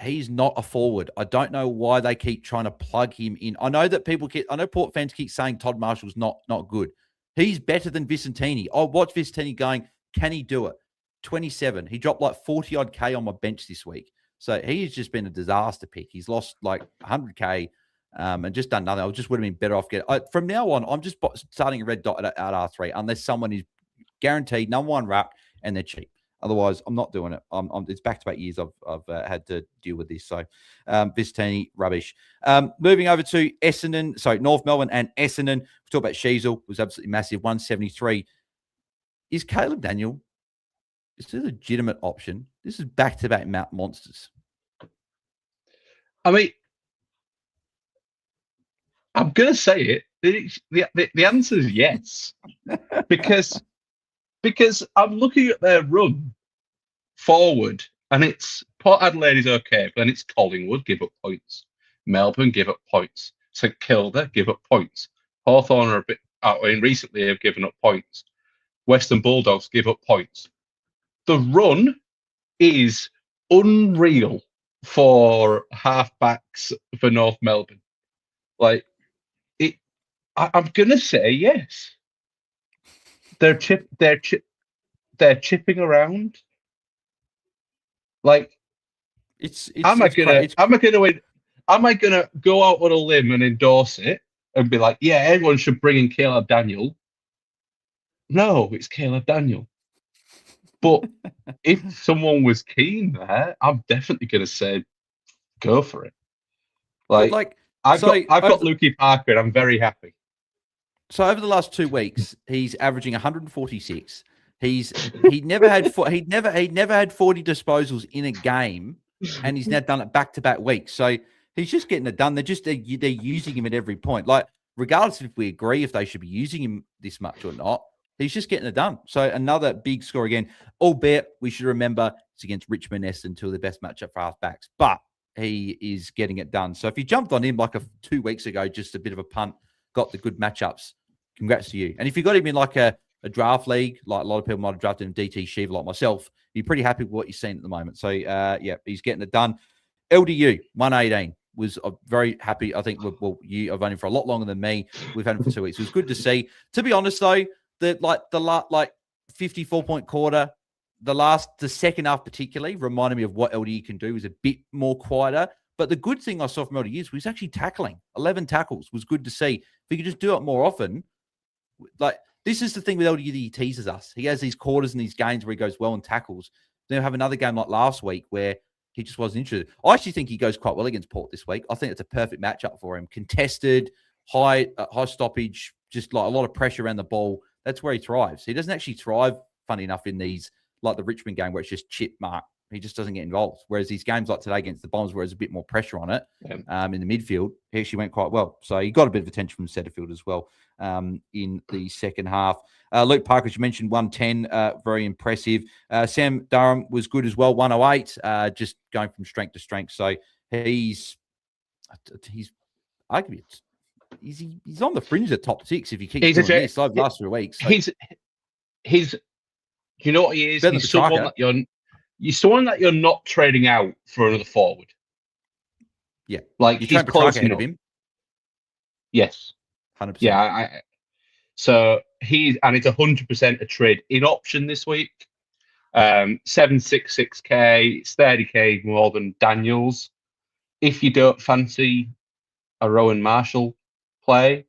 He's not a forward. I don't know why they keep trying to plug him in. I know that I know Port fans keep saying Todd Marshall's not good. He's better than Vicentini. I watched Vicentini going, can he do it? 27. He dropped like 40 odd K on my bench this week. So he's just been a disaster pick. He's lost like 100K and just done nothing. I just would have been better off from now on, I'm just starting a red dot at R3 unless someone is guaranteed number 1 rack and they're cheap. Otherwise, I'm not doing it. It's back-to-back years I've had to deal with this. So, Vistini, rubbish. Moving over to North Melbourne and Essendon. We talk about Sheasel, was absolutely massive, 173. Is Caleb Daniel, is this a legitimate option? This is back-to-back monsters. I mean, I'm going to say it. The answer is yes. Because I'm looking at their run forward, and it's Port Adelaide is okay, but then it's Collingwood, give up points. Melbourne, give up points. St Kilda, give up points. Hawthorn are a bit recently have given up points. Western Bulldogs give up points. The run is unreal for halfbacks for North Melbourne. Like, I'm gonna say yes. They're chipping around. Like, am I gonna go out on a limb and endorse it and be like, yeah, everyone should bring in Caleb Daniel? No, it's Caleb Daniel. But if someone was keen there, I'm definitely gonna say go for it. I've got Lukey Parker, and I'm very happy. So over the last 2 weeks, he's averaging 146. He never had 40 disposals in a game, and he's now done it back-to-back weeks. So he's just getting it done. They're using him at every point. Like, regardless if we agree if they should be using him this much or not, he's just getting it done. So another big score again. Albeit we should remember it's against Richmond Essendon, 2 of the best matchup for halfbacks, but he is getting it done. So if you jumped on him like 2 weeks ago, just a bit of a punt, got the good matchups, congrats to you. And if you got him in like a draft league, like a lot of people might have drafted him DT Shiva like myself, you're pretty happy with what you're seeing at the moment. So, he's getting it done. LDU, 118, was very happy. I think, you have owned him for a lot longer than me. We've had him for 2 weeks. It was good to see. To be honest, though, the 54-point quarter, the second half particularly, reminded me of what LDU can do. Is a bit more quieter. But the good thing I saw from LDU is he's actually tackling. 11 tackles was good to see. If he could just do it more often, this is the thing with LDU that he teases us. He has these quarters and these games where he goes well and tackles. Then he'll have another game like last week where he just wasn't interested. I actually think he goes quite well against Port this week. I think it's a perfect matchup for him. Contested, high stoppage, just like a lot of pressure around the ball. That's where he thrives. He doesn't actually thrive, funny enough, in these, like the Richmond game where it's just chip mark, He just doesn't get involved. Whereas these games like today against the Bombs, where there's a bit more pressure on it in the midfield, he actually went quite well. So he got a bit of attention from Setterfield as well in the second half. Luke Parker, as you mentioned, 110, very impressive. Sam Durham was good as well, 108, just going from strength to strength. So he's arguably he's on the fringe of top 6 if he keeps doing this over the last 3 weeks. So. He's you know what he is? He's someone that you're not trading out for another forward. Yeah, like he's close ahead of him. Yes, 100%. Yeah, so it's 100% a trade in option this week. 766k, it's 30k more than Daniels. If you don't fancy a Rowan Marshall play,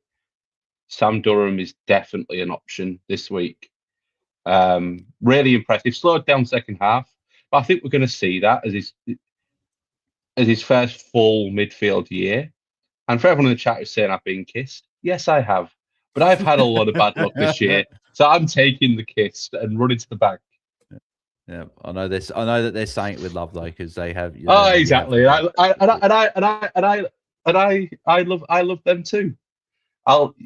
Sam Durham is definitely an option this week. Really impressive. Slowed down second half, but I think we're going to see that as his first full midfield year. And for everyone in the chat who's saying I've been kissed, yes, I have. But I've had a lot of bad luck this year, so I'm taking the kiss and running to the bank. Yeah, I know this. I know that they're saying it with love though, because they have. Exactly. I love them too.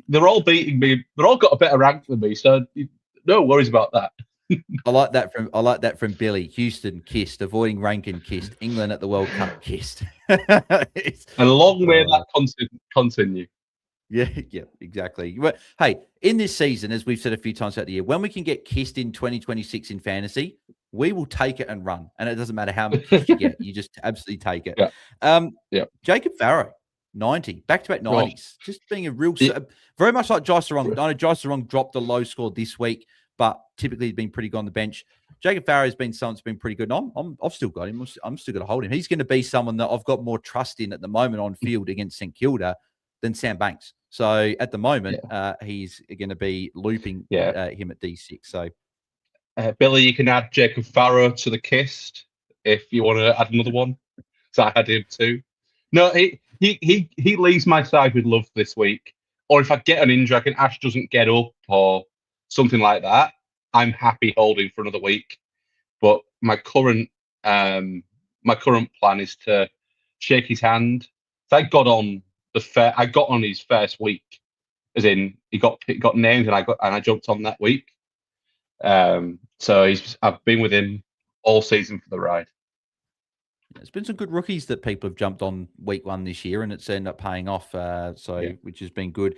They're all beating me. They're all got a better rank than me, so no worries about that. I like that from Billy. Houston kissed, avoiding Rankin kissed, England at the World Cup kissed. And long may that continue. Yeah, exactly. But hey, in this season, as we've said a few times throughout the year, when we can get kissed in 2026 in fantasy, we will take it and run. And it doesn't matter how much you get, you just absolutely take it. Yeah. Jacob Farrow, 90, back-to-back 90s. Just being a real, very much like Jai Sarong. I know Jai Sarong dropped a low score this week, but typically he's been pretty good on the bench. Jacob Farrow has been someone that's been pretty good. I've still got him. I'm still going to hold him. He's going to be someone that I've got more trust in at the moment on field against St Kilda than Sam Banks. So at the moment, he's going to be looping him at D6. So, Billy, you can add Jacob Farrow to the kissed if you want to add another one. So I had him too. No, he leaves my side with love this week. Or if I get an injury, like Ash doesn't get up or something like that, I'm happy holding for another week. But my current plan is to shake his hand. So I got on his first week, as in he got named and I jumped on that week. So I've been with him all season for the ride. There's been some good rookies that people have jumped on week 1 this year, and it's ended up paying off. Which has been good.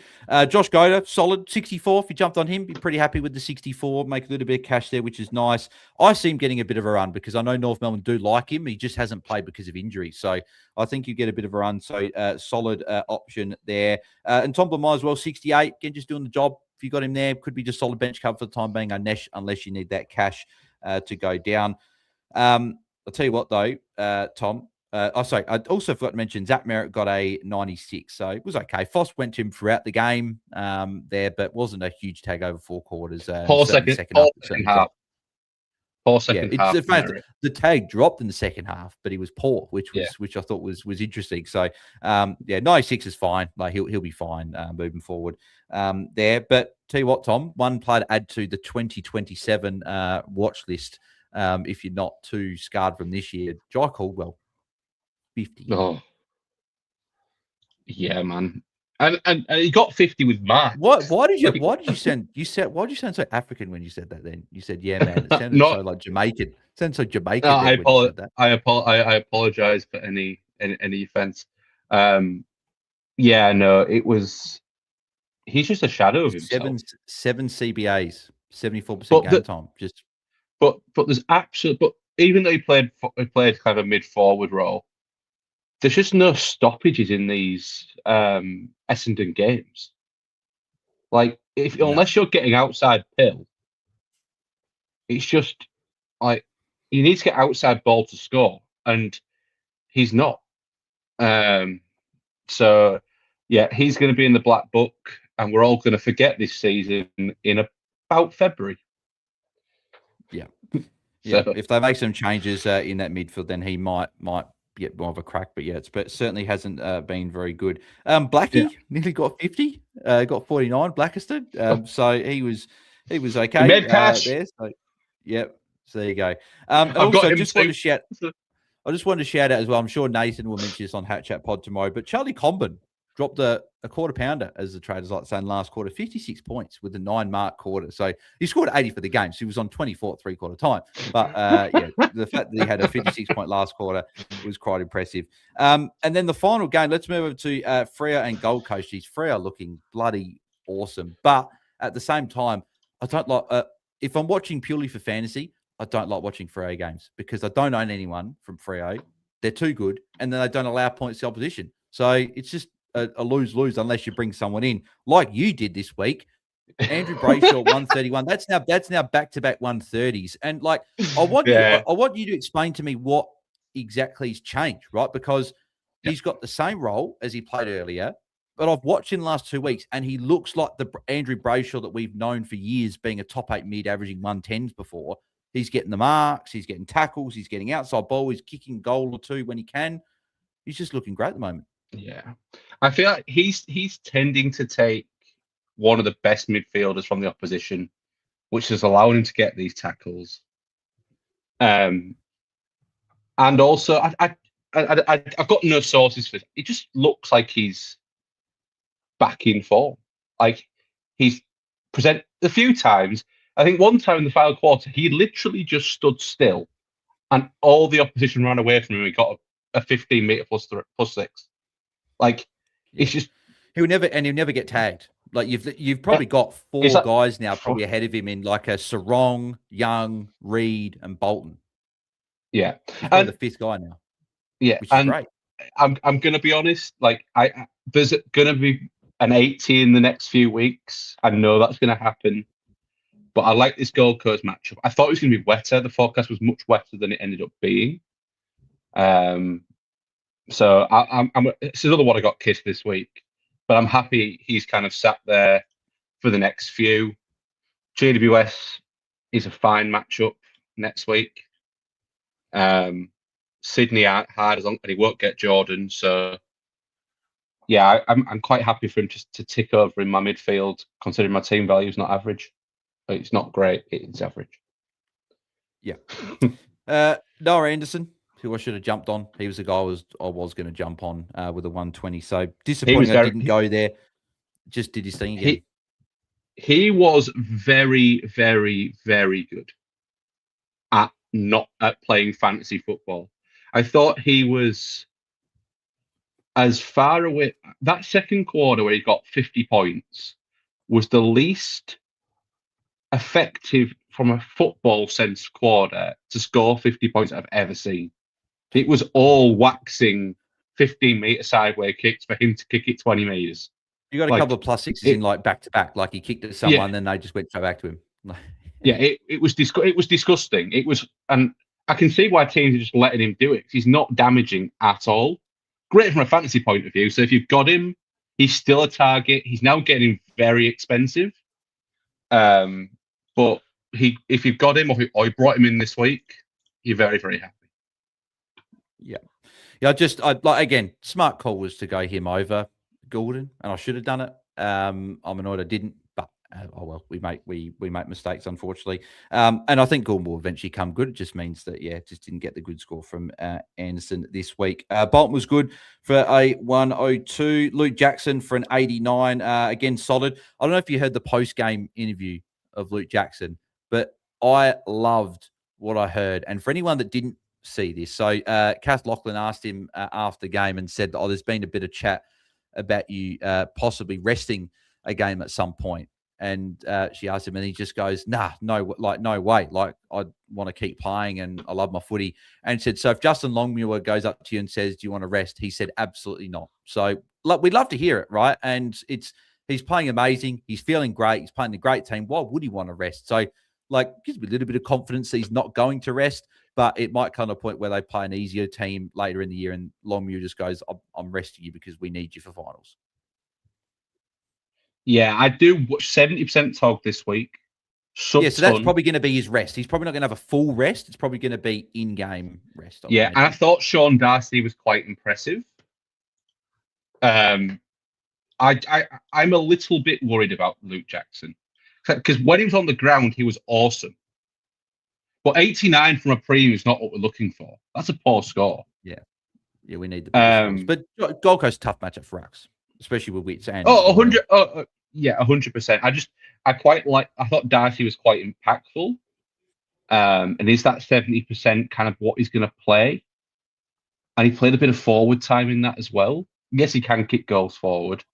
Josh Goda, solid 64. If you jumped on him, be pretty happy with the 64. Make a little bit of cash there, which is nice. I see him getting a bit of a run because I know North Melbourne do like him. He just hasn't played because of injury. So I think you get a bit of a run. So solid option there. And Tom Blamire as well, 68. Again, just doing the job. If you got him there, could be just solid bench cover for the time being, unless you need that cash to go down. I'll tell you what, though, Tom. I also forgot to mention Zach Merritt got a 96, so it was okay. Foss went to him throughout the game there, but wasn't a huge tag over 4 quarters. Second half. The tag dropped in the second half, but he was poor, which I thought was interesting. So 96 is fine. Like he'll be fine moving forward there. But tell you what, Tom, one player to add to the 2027 watch list. If you're not too scarred from this year, Jai Caldwell, 50. Oh, yeah, man, and he got 50 with Mark. Why did you sound so African when you said that? Then you said, "Yeah, man." It sounded so like Jamaican. It sounded so Jamaican. I apologize for any offense. It was. He's just a shadow of himself. Seven CBAs, 74% game time. But there's but even though he played kind of a mid-forward role, there's just no stoppages in these Essendon games. Like unless you're getting outside pill, it's just like you need to get outside ball to score, and he's not. So yeah, he's going to be in the black book, and we're all going to forget this season in about February. Yeah, if they make some changes in that midfield, then he might get more of a crack. But it certainly hasn't been very good. Blackie nearly got 50, got 49. Blackiston, so he was okay made cash. there. So So there you go. And I've got also, him just too. wanted to shout. I just wanted to shout out as well. I'm sure Nathan will mention this on Hat Chat Pod tomorrow, but Charlie Comben dropped a quarter pounder, as the traders like saying, last quarter, 56 points with a 9-mark quarter. So he scored 80 for the game. So he was on 24 at three-quarter time. But yeah, the fact that he had a 56-point last quarter was quite impressive. And then the final game, let's move over to Freo and Gold Coast. Geez, Freo looking bloody awesome. But at the same time, I don't like, if I'm watching purely for fantasy, I don't like watching Freo games because I don't own anyone from Freo. They're too good, and then they don't allow points to opposition. So it's just a lose-lose unless you bring someone in like you did this week. Andrew Brayshaw 131. That's now back-to-back 130s. And like I want you to explain to me what exactly has changed, right? Because he's got the same role as he played earlier, but I've watched him the last 2 weeks, and he looks like the Andrew Brayshaw that we've known for years, being a top 8 mid, averaging 110s before. He's getting the marks. He's getting tackles. He's getting outside ball. He's kicking goal or two when he can. He's just looking great at the moment. Yeah, I feel like he's tending to take one of the best midfielders from the opposition, which is allowing him to get these tackles. And also, I've got no sources for it. It just looks like he's back in form. Like he's present a few times. I think one time in the final quarter, he literally just stood still, and all the opposition ran away from him. He got a 15-meter plus 6. Like it's just he'll never get tagged. Like you've probably got 4 guys now probably ahead of him in like a Sarong, Young, Reed, and Bolton. Yeah, and the 5th guy now. Yeah, which is great. I'm gonna be honest. Like there's gonna be an 80 in the next few weeks. I know that's gonna happen. But I like this Gold Coast matchup. I thought it was going to be wetter. The forecast was much wetter than it ended up being. So it's another one I got kissed this week. But I'm happy he's kind of sat there for the next few. GWS is a fine matchup next week. Sydney hard and he won't get Jordan. So yeah, I'm quite happy for him just to tick over in my midfield, considering my team value is not average. It's not great. It's average. Yeah. Noah Anderson, who I should have jumped on. He was the guy I was going to jump on with a 120. So disappointing I didn't go there. Just did his thing again. He was very, very, very good at not playing fantasy football. I thought he was as far away. That second quarter where he got 50 points was the least effective from a football sense quarter to score 50 points I've ever seen. It was all waxing 15-meter sideways kicks for him to kick it 20 meters. You got a couple of +6s in like back to back, like he kicked at someone, then they just went straight back to him. Yeah, it was disgusting. It was, and I can see why teams are just letting him do it. He's not damaging at all. Great from a fantasy point of view. So if you've got him, he's still a target. He's now getting very expensive. But if you've got him or you brought him in this week, you're very, very happy. Yeah. Yeah, I like, again, smart call was to go him over Gordon, and I should have done it. I'm annoyed I didn't, but oh well, we make mistakes, unfortunately. And I think Gordon will eventually come good. It just means that, just didn't get the good score from Anderson this week. Bolton was good for a 102. Luke Jackson for an 89. Again, solid. I don't know if you heard the post-game interview of Luke Jackson, but I loved what I heard. And for anyone that didn't see this, so Kath Lachlan asked him after the game and said, there's been a bit of chat about you possibly resting a game at some point. And she asked him, and he just goes, no way. Like, I want to keep playing and I love my footy. And said, so if Justin Longmuir goes up to you and says, do you want to rest? He said, absolutely not. So we'd love to hear it, right? And he's playing amazing. He's feeling great. He's playing a great team. Why would he want to rest? So, gives me a little bit of confidence that he's not going to rest, but it might come to a point where they play an easier team later in the year and Longmuir just goes, I'm resting you because we need you for finals. Yeah, I do 70% Tog this week. So that's probably going to be his rest. He's probably not going to have a full rest. It's probably going to be in-game rest. And I thought Sean Darcy was quite impressive. I'm a little bit worried about Luke Jackson because when he was on the ground, he was awesome. But 89 from a premium is not what we're looking for. That's a poor score. Yeah, we need the bigger scores. But Gold Coast tough matchup for us, especially with Wits and 100. Yeah, 100%. I thought Darcy was quite impactful. And is that 70% kind of what he's going to play? And he played a bit of forward time in that as well. Yes, he can kick goals forward,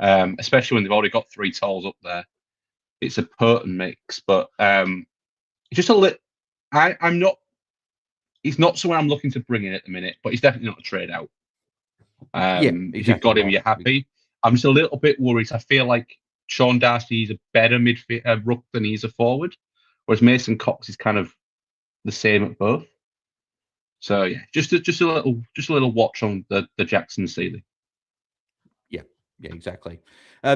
especially when they've already got 3 tolls up there. It's a potent mix, but just a little. I'm not. He's not someone I'm looking to bring in at the minute, but he's definitely not a trade out. Exactly if you've got him, right. You're happy. I'm just a little bit worried. I feel like Sean Darcy is a better midfield ruck than he's a forward, whereas Mason Cox is kind of the same at both. So yeah, just a little watch on the Jackson Seeley. Yeah, exactly.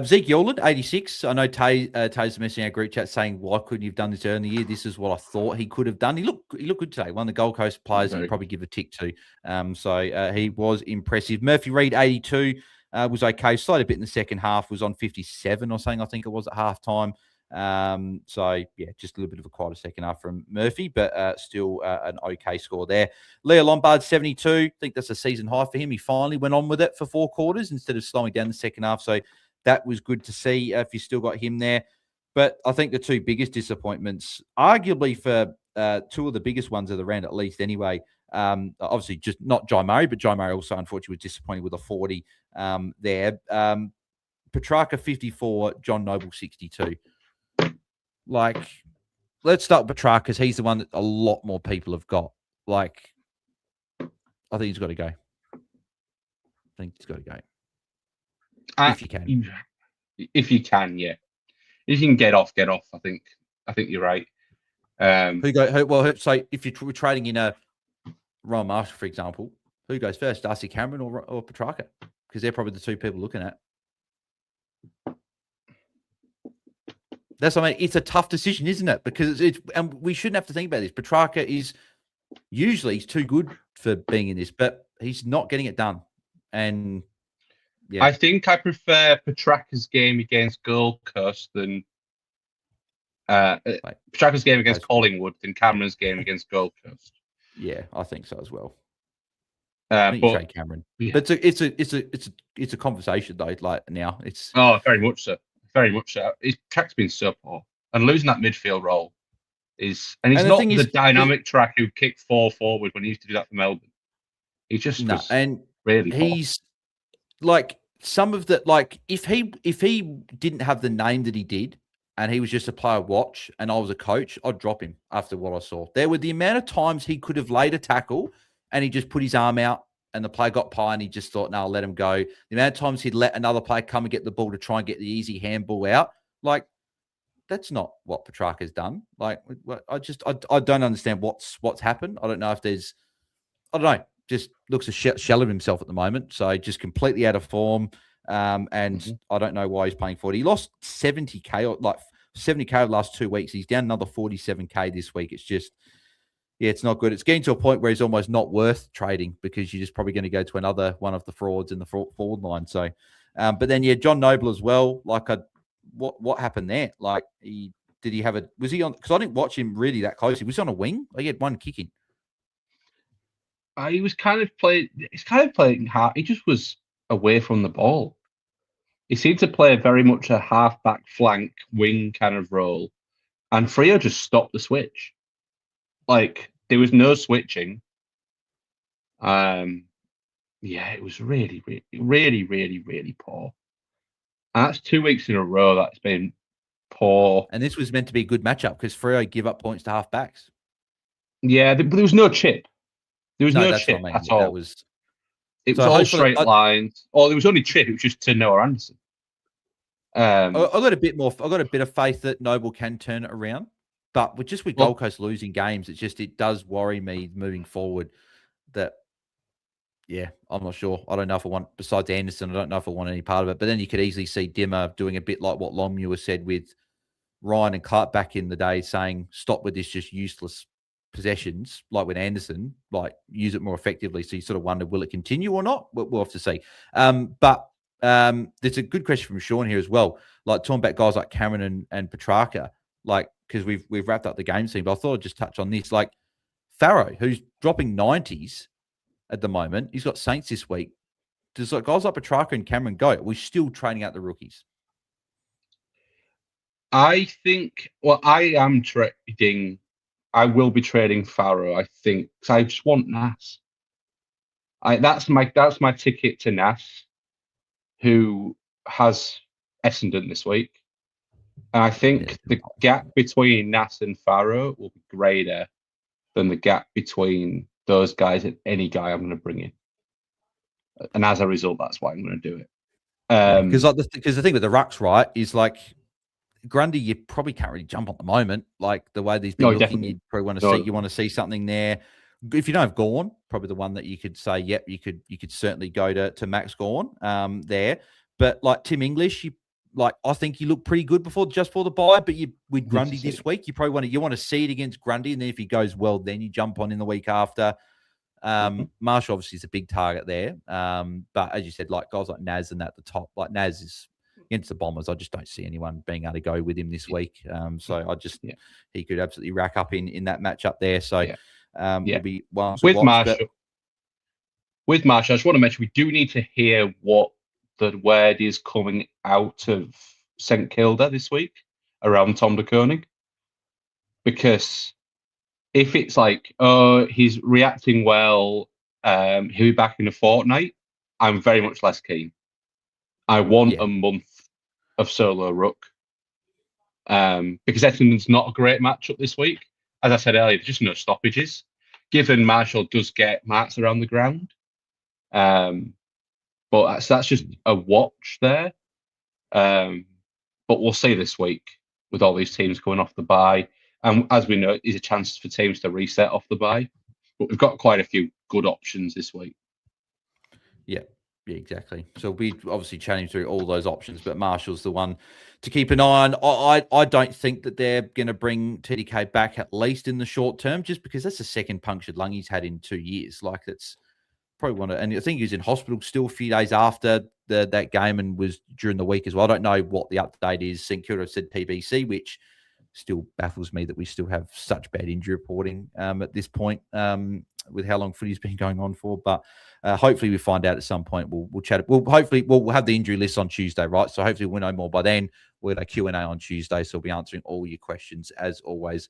Zeke Yoland, 86. I know Taezer messaging our group chat saying, why couldn't you have done this early in the year? This is what I thought he could have done. He looked good today. One of the Gold Coast players that you probably give a tick to. So he was impressive. Murphy Reed, 82, was okay. Slowed a bit in the second half, was on 57 or something, I think it was at halftime. So yeah, just a little bit of a quieter second half from Murphy, but still an okay score there. Leo Lombard, 72. I think that's a season high for him. He finally went on with it for 4 quarters instead of slowing down the second half. So that was good to see if you still got him there. But I think the 2 biggest disappointments, arguably for 2 of the biggest ones of the round at least anyway, obviously just not Jai Murray, but Jai Murray also unfortunately was disappointed with a 40 there. Petrarca, 54, John Noble, 62. Like, let's start with Petrarca because he's the one that a lot more people have got. Like, I think he's got to go. If you can. If you can, yeah. If you can get off. I think you're right. So if you're trading in a Ryan Marshall, for example, who goes first, Darcy Cameron or Petrarca? Because they're probably the 2 people looking at. That's what I mean. It's a tough decision, isn't it? Because and we shouldn't have to think about this. Petrarca is usually too good for being in this, but he's not getting it done. And yeah, I think I prefer Petrarca's game against Gold Coast than Petrarca's game against Collingwood than Cameron's game against Gold Coast. Yeah, I think so as well. But trade Cameron. Yeah. But it's a conversation though. Like now, it's very much so. Very much so. His track's been so poor, and losing that midfield role is. And he's not the dynamic track who kicked 4 forward when he used to do that for Melbourne. He just really he's poor. Like some of the if he didn't have the name that he did, and he was just a player watch, and I was a coach, I'd drop him after what I saw. There were the amount of times he could have laid a tackle, and he just put his arm out. And the player got pie, and he just thought, no, I'll let him go. The amount of times he'd let another player come and get the ball to try and get the easy handball out, like, that's not what Petrarca's done. Like, I don't understand what's happened. I don't know if there's, I don't know, just looks a shell of himself at the moment. So just completely out of form. And I don't know why he's playing for it. He lost 70K, or like 70K over the last 2 weeks. He's down another 47K this week. It's just, yeah, it's not good. It's getting to a point where he's almost not worth trading because you're just probably going to go to another one of the frauds in the forward line. So, but then, yeah, John Noble as well. Like, what happened there? Like, was he on? Because I didn't watch him really that closely. Was he on a wing? He had one kicking. He was kind of playing. He's kind of playing hard. He just was away from the ball. He seemed to play very much a half-back flank wing kind of role, and Freo just stopped the switch. Like, there was no switching. Yeah, it was really, really, really, really, really poor. And that's 2 weeks in a row that's been poor. And this was meant to be a good matchup because Freo give up points to half-backs. Yeah, but there was no chip. There was no chip at all. It was all straight lines. Or there was only chip. It was just to Noah Anderson. I got a bit of faith that Noble can turn it around. But with Gold Coast losing games, it does worry me moving forward that, yeah, I'm not sure. I don't know if I want, besides Anderson, I don't know if I want any part of it. But then you could easily see Dimmer doing a bit like what Longmuir said with Ryan and Clark back in the day, saying, stop with this just useless possessions, like with Anderson, like use it more effectively. So you sort of wonder, will it continue or not? We'll have to see. But there's a good question from Sean here as well. Like talking about guys like Cameron and Petrarca. like, because we've wrapped up the game scene, but I thought I'd just touch on this. Like, Farrow, who's dropping 90s at the moment, he's got Saints this week. Does like guys like Petrarca and Cameron go? We're still training out the rookies. I think, well, I am trading. I will be trading Farrow, I think, because I just want Nas. That's my ticket to Nas, who has Essendon this week. And I think the gap between Nas and Farrow will be greater than the gap between those guys and any guy I'm going to bring in. And as a result, that's why I'm going to do it. Because the thing with the rucks, right, is like Grundy, you probably can't really jump on the moment. Like the way these been looking, definitely. you probably want to see. You want to see something there. If you don't have Gawn, probably the one that you could say, yep, you could certainly go to Max Gawn there. But like Tim English, I think you look pretty good just before the bye. But with Grundy this week, you probably want to see it against Grundy, and then if he goes well, then you jump on in the week after. Marshall obviously is a big target there. But as you said, like guys like Naz and at the top, like Naz is against the Bombers. I just don't see anyone being able to go with him this week. So I just he could absolutely rack up in that matchup there. So will be one with Marshall. With Marshall, I just want to mention we do need to hear what the word is coming out of St Kilda this week around Tom de Koning, because if it's like, oh, he's reacting well, he'll be back in a fortnight, I'm very much less keen. I want a month of solo ruck, because Essendon's not a great matchup this week. As I said earlier, there's just no stoppages. Given Marshall does get marks around the ground, but that's just a watch there. But we'll see this week with all these teams going off the bye. And as we know, it's a chance for teams to reset off the bye. But we've got quite a few good options this week. Yeah, exactly. So we obviously chatting through all those options, but Marshall's the one to keep an eye on. I don't think that they're going to bring TDK back, at least in the short term, just because that's the second punctured lung he's had in 2 years. Like, that's probably one of, and I think he was in hospital still a few days after that game and was during the week as well. I don't know what the update is. St Kilda said PBC, which still baffles me that we still have such bad injury reporting at this point with how long footy's been going on for. But hopefully we find out at some point. We'll chat. We'll have the injury list on Tuesday, right? So hopefully we'll know more by then. We'll have a Q&A on Tuesday, so we'll be answering all your questions as always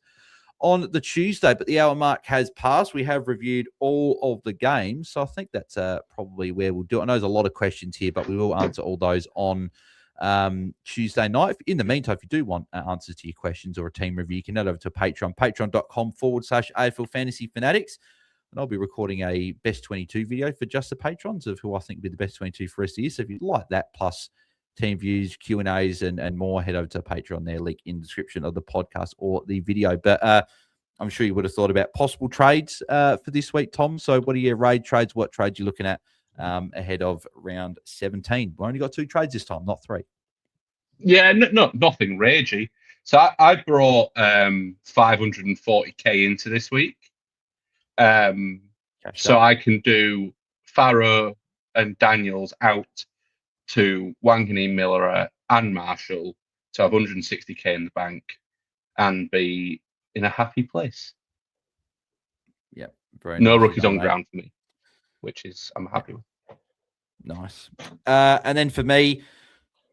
on the Tuesday. But the hour mark has passed. We have reviewed all of the games, so I think that's probably where we'll do it. I know there's a lot of questions here, but we will answer all those on Tuesday night. In the meantime, if you do want answers to your questions or a team review, you can head over to Patreon, patreon.com/AFL Fantasy Fanatics. And I'll be recording a best 22 video for just the patrons of who I think will be the best 22 for the rest of the year. So if you'd like that, plus team views, Q&As, and more, head over to Patreon there, link in the description of the podcast or the video. But I'm sure you would have thought about possible trades for this week, Tom. So what are your raid trades? What trades are you looking at ahead of round 17? We only got 2 trades this time, not 3. Yeah, nothing ragey. So I brought 540k into this week. So I can do Farrow and Daniels out to Wanganeen, Miller and Marshall to have 160k in the bank and be in a happy place. Yeah, very no nice rookies on ground for me, which is I'm happy with. Nice. And then for me,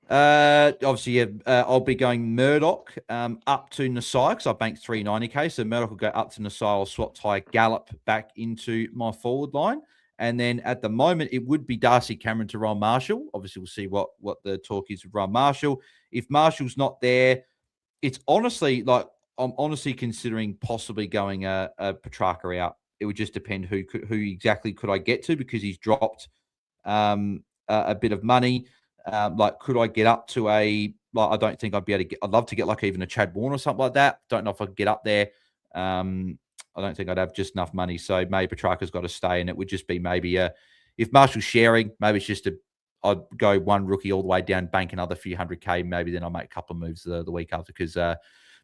obviously, I'll be going Murdoch up to Nasai because I banked 390k. So Murdoch will go up to Nasai. I'll swap Ty Gallop back into my forward line. And then at the moment, it would be Darcy Cameron to Ron Marshall. Obviously, we'll see what the talk is with Ron Marshall. If Marshall's not there, it's honestly like I'm honestly considering possibly going a Petrarca out. It would just depend who exactly could I get to, because he's dropped a bit of money. Like, could I get up to I don't think I'd be able to get. I'd love to get like even a Chad Warner or something like that. Don't know if I could get up there. I don't think I'd have just enough money. So maybe Petrarca's got to stay, and it would just be maybe if Marshall's sharing, maybe it's just I'd go one rookie all the way down, bank another few 100k. Maybe then I'll make a couple of moves the week after, because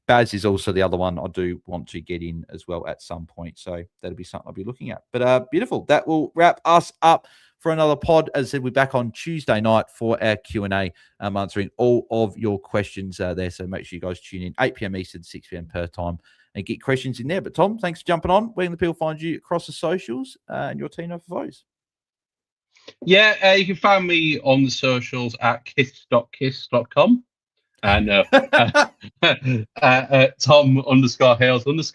Baz is also the other one I do want to get in as well at some point. So that'll be something I'll be looking at. But beautiful. That will wrap us up for another pod. As I said, we're back on Tuesday night for our Q&A, answering all of your questions there. So make sure you guys tune in 8 p.m. Eastern, 6 p.m. per time, and get questions in there. But Tom, thanks for jumping on. Where can the people find you across the socials and your team of foes? Yeah, you can find me on the socials at kiss.kiss.com. And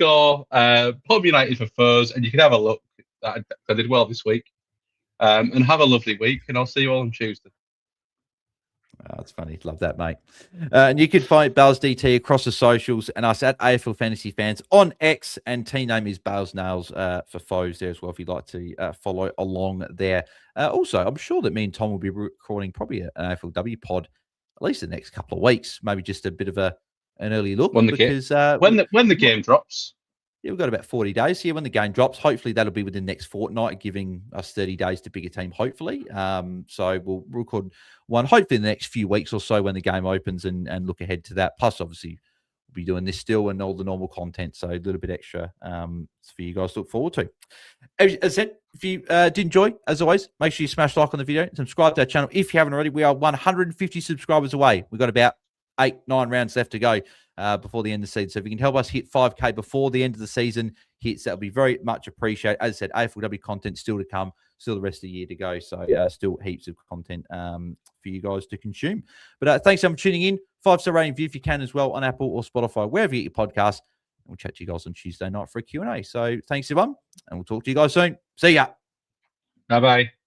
Tom_Hales_ Pub United for foes, and you can have a look. I did well this week. And have a lovely week, and I'll see you all on Tuesday. Oh, it's funny. Love that, mate. And you can find BAILSDT across the socials and us at AFL Fantasy Fans on X, and team name is Bales Nails for foes there as well if you'd like to follow along there. Also, I'm sure that me and Tom will be recording probably an AFLW pod at least the next couple of weeks, maybe just a bit of an early look. When the game drops. Yeah, we've got about 40 days here when the game drops. Hopefully, that'll be within the next fortnight, giving us 30 days to pick a team, hopefully. So we'll record one, hopefully, in the next few weeks or so when the game opens and look ahead to that. Plus, obviously, we'll be doing this still and all the normal content. So a little bit extra for you guys to look forward to. As I said, if you did enjoy, as always, make sure you smash like on the video and subscribe to our channel. If you haven't already, we are 150 subscribers away. We've got about 8-9 rounds left to go before the end of the season. So if you can help us hit 5K before the end of the season hits, that would be very much appreciated. As I said, AFLW content still to come, still the rest of the year to go. So still heaps of content for you guys to consume. But thanks for tuning in. 5-star rating view if you can as well on Apple or Spotify, wherever you get your podcast. And we'll chat to you guys on Tuesday night for a Q&A. So thanks, everyone, and we'll talk to you guys soon. See ya. Bye-bye.